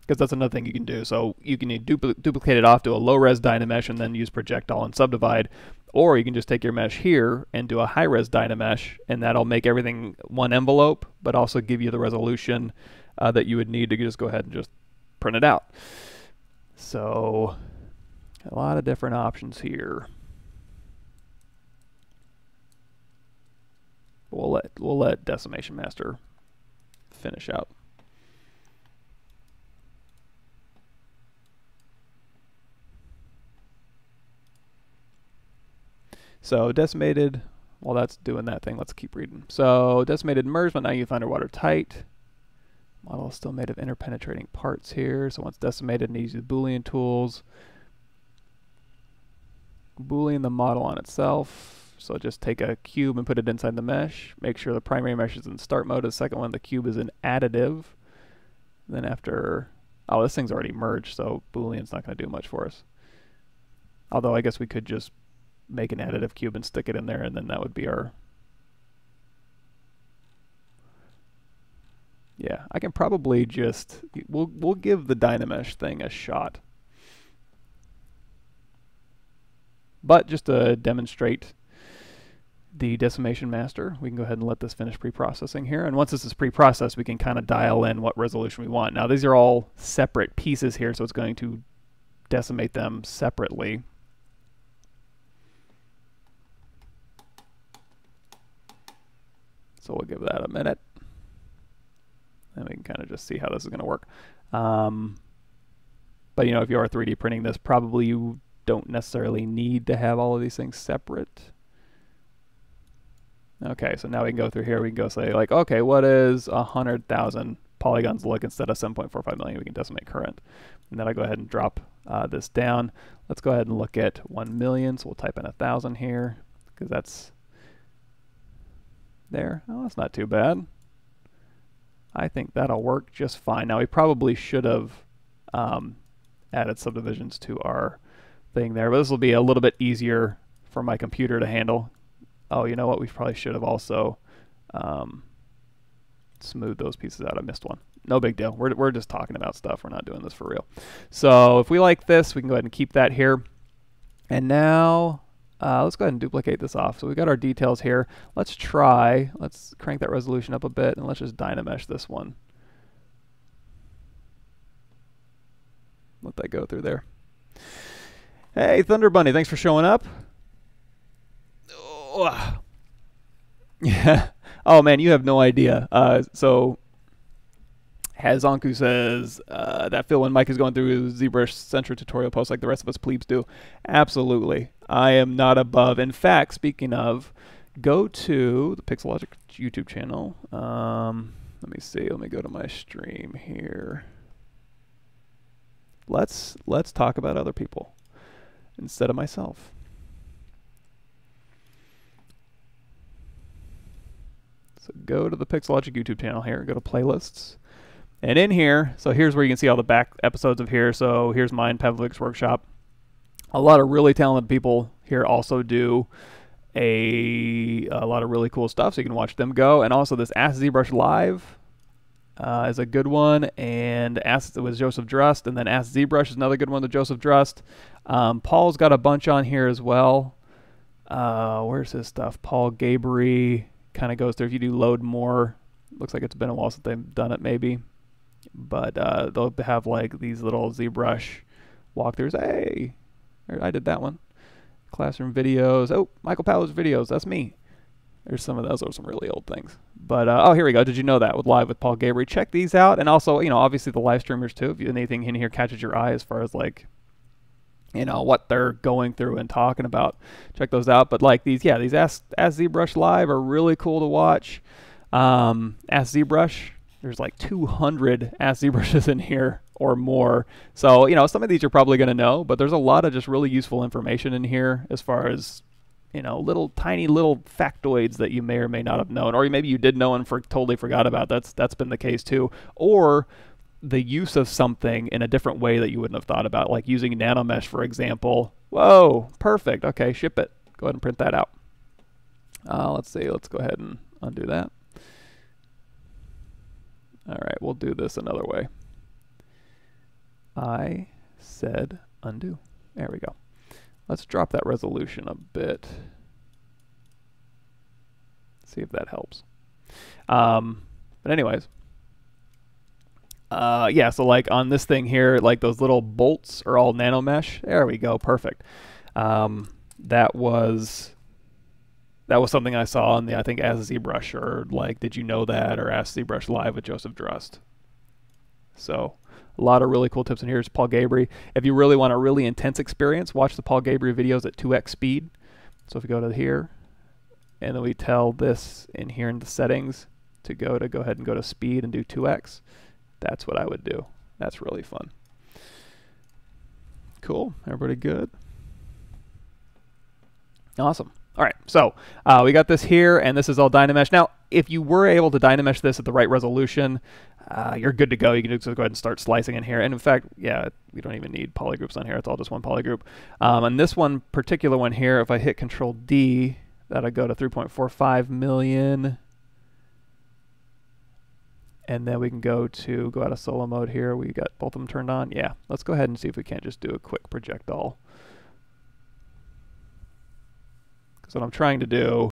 Because that's another thing you can do. So you can duplicate it off to a low-res Dynamesh and then use projectile and subdivide, or you can just take your mesh here and do a high-res Dynamesh, and that'll make everything one envelope, but also give you the resolution that you would need to just go ahead and just print it out. So a lot of different options here. We'll let Decimation Master finish out. So decimated, while that's doing that thing, let's keep reading. So decimated and merged, but now you find our watertight. Model is still made of interpenetrating parts here. So once decimated, needs the Boolean tools. Boolean the model on itself. So just take a cube and put it inside the mesh. Make sure the primary mesh is in start mode. The second one, the cube, is in additive. Then after, oh, this thing's already merged, so Boolean's not going to do much for us. Although I guess we could just make an additive cube and stick it in there, and then that would be our... Yeah, I can probably just... We'll give the Dynamesh thing a shot. But just to demonstrate the Decimation Master, we can go ahead and let this finish pre-processing here. And once this is pre-processed, we can kind of dial in what resolution we want. Now, these are all separate pieces here, so it's going to decimate them separately. So we'll give that a minute, and we can kind of just see how this is going to work. But you know, if you are 3D printing this, probably you don't necessarily need to have all of these things separate. Okay, so now we can go through here. We can go say like, okay, what is 100,000 polygons look instead of 7.45 million? We can decimate current, and then I go ahead and drop this down. Let's go ahead and look at 1 million. So we'll type in 1,000 here because that's there. Oh, that's not too bad. I think that'll work just fine. Now we probably should have added subdivisions to our thing there, but this will be a little bit easier for my computer to handle. Oh, you know what? We probably should have also smoothed those pieces out. I missed one. No big deal. We're just talking about stuff. We're not doing this for real. So if we like this, we can go ahead and keep that here. And now let's go ahead and duplicate this off. So we got our details here. Let's crank that resolution up a bit, and let's just Dynamesh this one. Let that go through there. Hey, Thunder Bunny, thanks for showing up. Oh. Yeah. Oh man, you have no idea. So Hazonku says, that feel when Mike is going through his ZBrush Central tutorial posts like the rest of us plebes do. Absolutely. I am not above. In fact, speaking of, go to the Pixelogic YouTube channel. Let me see. Let me go to my stream here. Let's talk about other people instead of myself. So go to the Pixelogic YouTube channel here. Go to playlists. And in here, so here's where you can see all the back episodes of here. So here's mine, Pavlovich's workshop. A lot of really talented people here also do a lot of really cool stuff, so you can watch them go. And also this Ask ZBrush Live is a good one, and Ask with Joseph Drust, and then Ask ZBrush is another good one with Joseph Drust. Paul's got a bunch on here as well. Where's his stuff? Paul Gabry kind of goes through. If you do load more, looks like it's been a while since they've done it maybe. But they'll have like these little ZBrush walkthroughs. Hey, I did that one. Classroom videos. Oh, Michael Powell's videos. That's me. There's some of those. Those are some really old things. But, oh, here we go. Did you know that? With Live with Paul Gabry. Check these out. And also, you know, obviously the live streamers too. If anything in here catches your eye as far as like, you know, what they're going through and talking about, check those out. But like these, yeah, these Ask ZBrush Live are really cool to watch. Ask ZBrush. There's like 200 Ask ZBrushes in here or more. So, you know, some of these you're probably going to know, but there's a lot of just really useful information in here as far as, you know, tiny little factoids that you may or may not have known, or maybe you did know and totally forgot about. That's been the case too. Or the use of something in a different way that you wouldn't have thought about, like using nanomesh, for example. Whoa, perfect. Okay, ship it. Go ahead and print that out. Let's see. Let's go ahead and undo that. All right, we'll do this another way. I said undo. There we go. Let's drop that resolution a bit. See if that helps. But anyways, yeah, so like on this thing here, like those little bolts are all nanomesh. There we go, perfect. That was something I saw in the, I think, Ask ZBrush, or like, did you know that, or Ask ZBrush Live with Joseph Drust. So a lot of really cool tips in here. Here's Paul Gabry. If you really want a really intense experience, watch the Paul Gabry videos at 2x speed. So if we go to here, and then we tell this in here in the settings to go ahead and go to speed and do 2x, that's what I would do. That's really fun. Cool. Everybody good? Awesome. All right, so we got this here, and this is all Dynamesh. Now, if you were able to Dynamesh this at the right resolution, you're good to go. You can just go ahead and start slicing in here. And in fact, yeah, we don't even need polygroups on here. It's all just one polygroup. And this one particular one here, if I hit Control D, that'll go to 3.45 million. And then we can go out of solo mode here. We got both of them turned on. Yeah, let's go ahead and see if we can't just do a quick project all. Because what I'm trying to do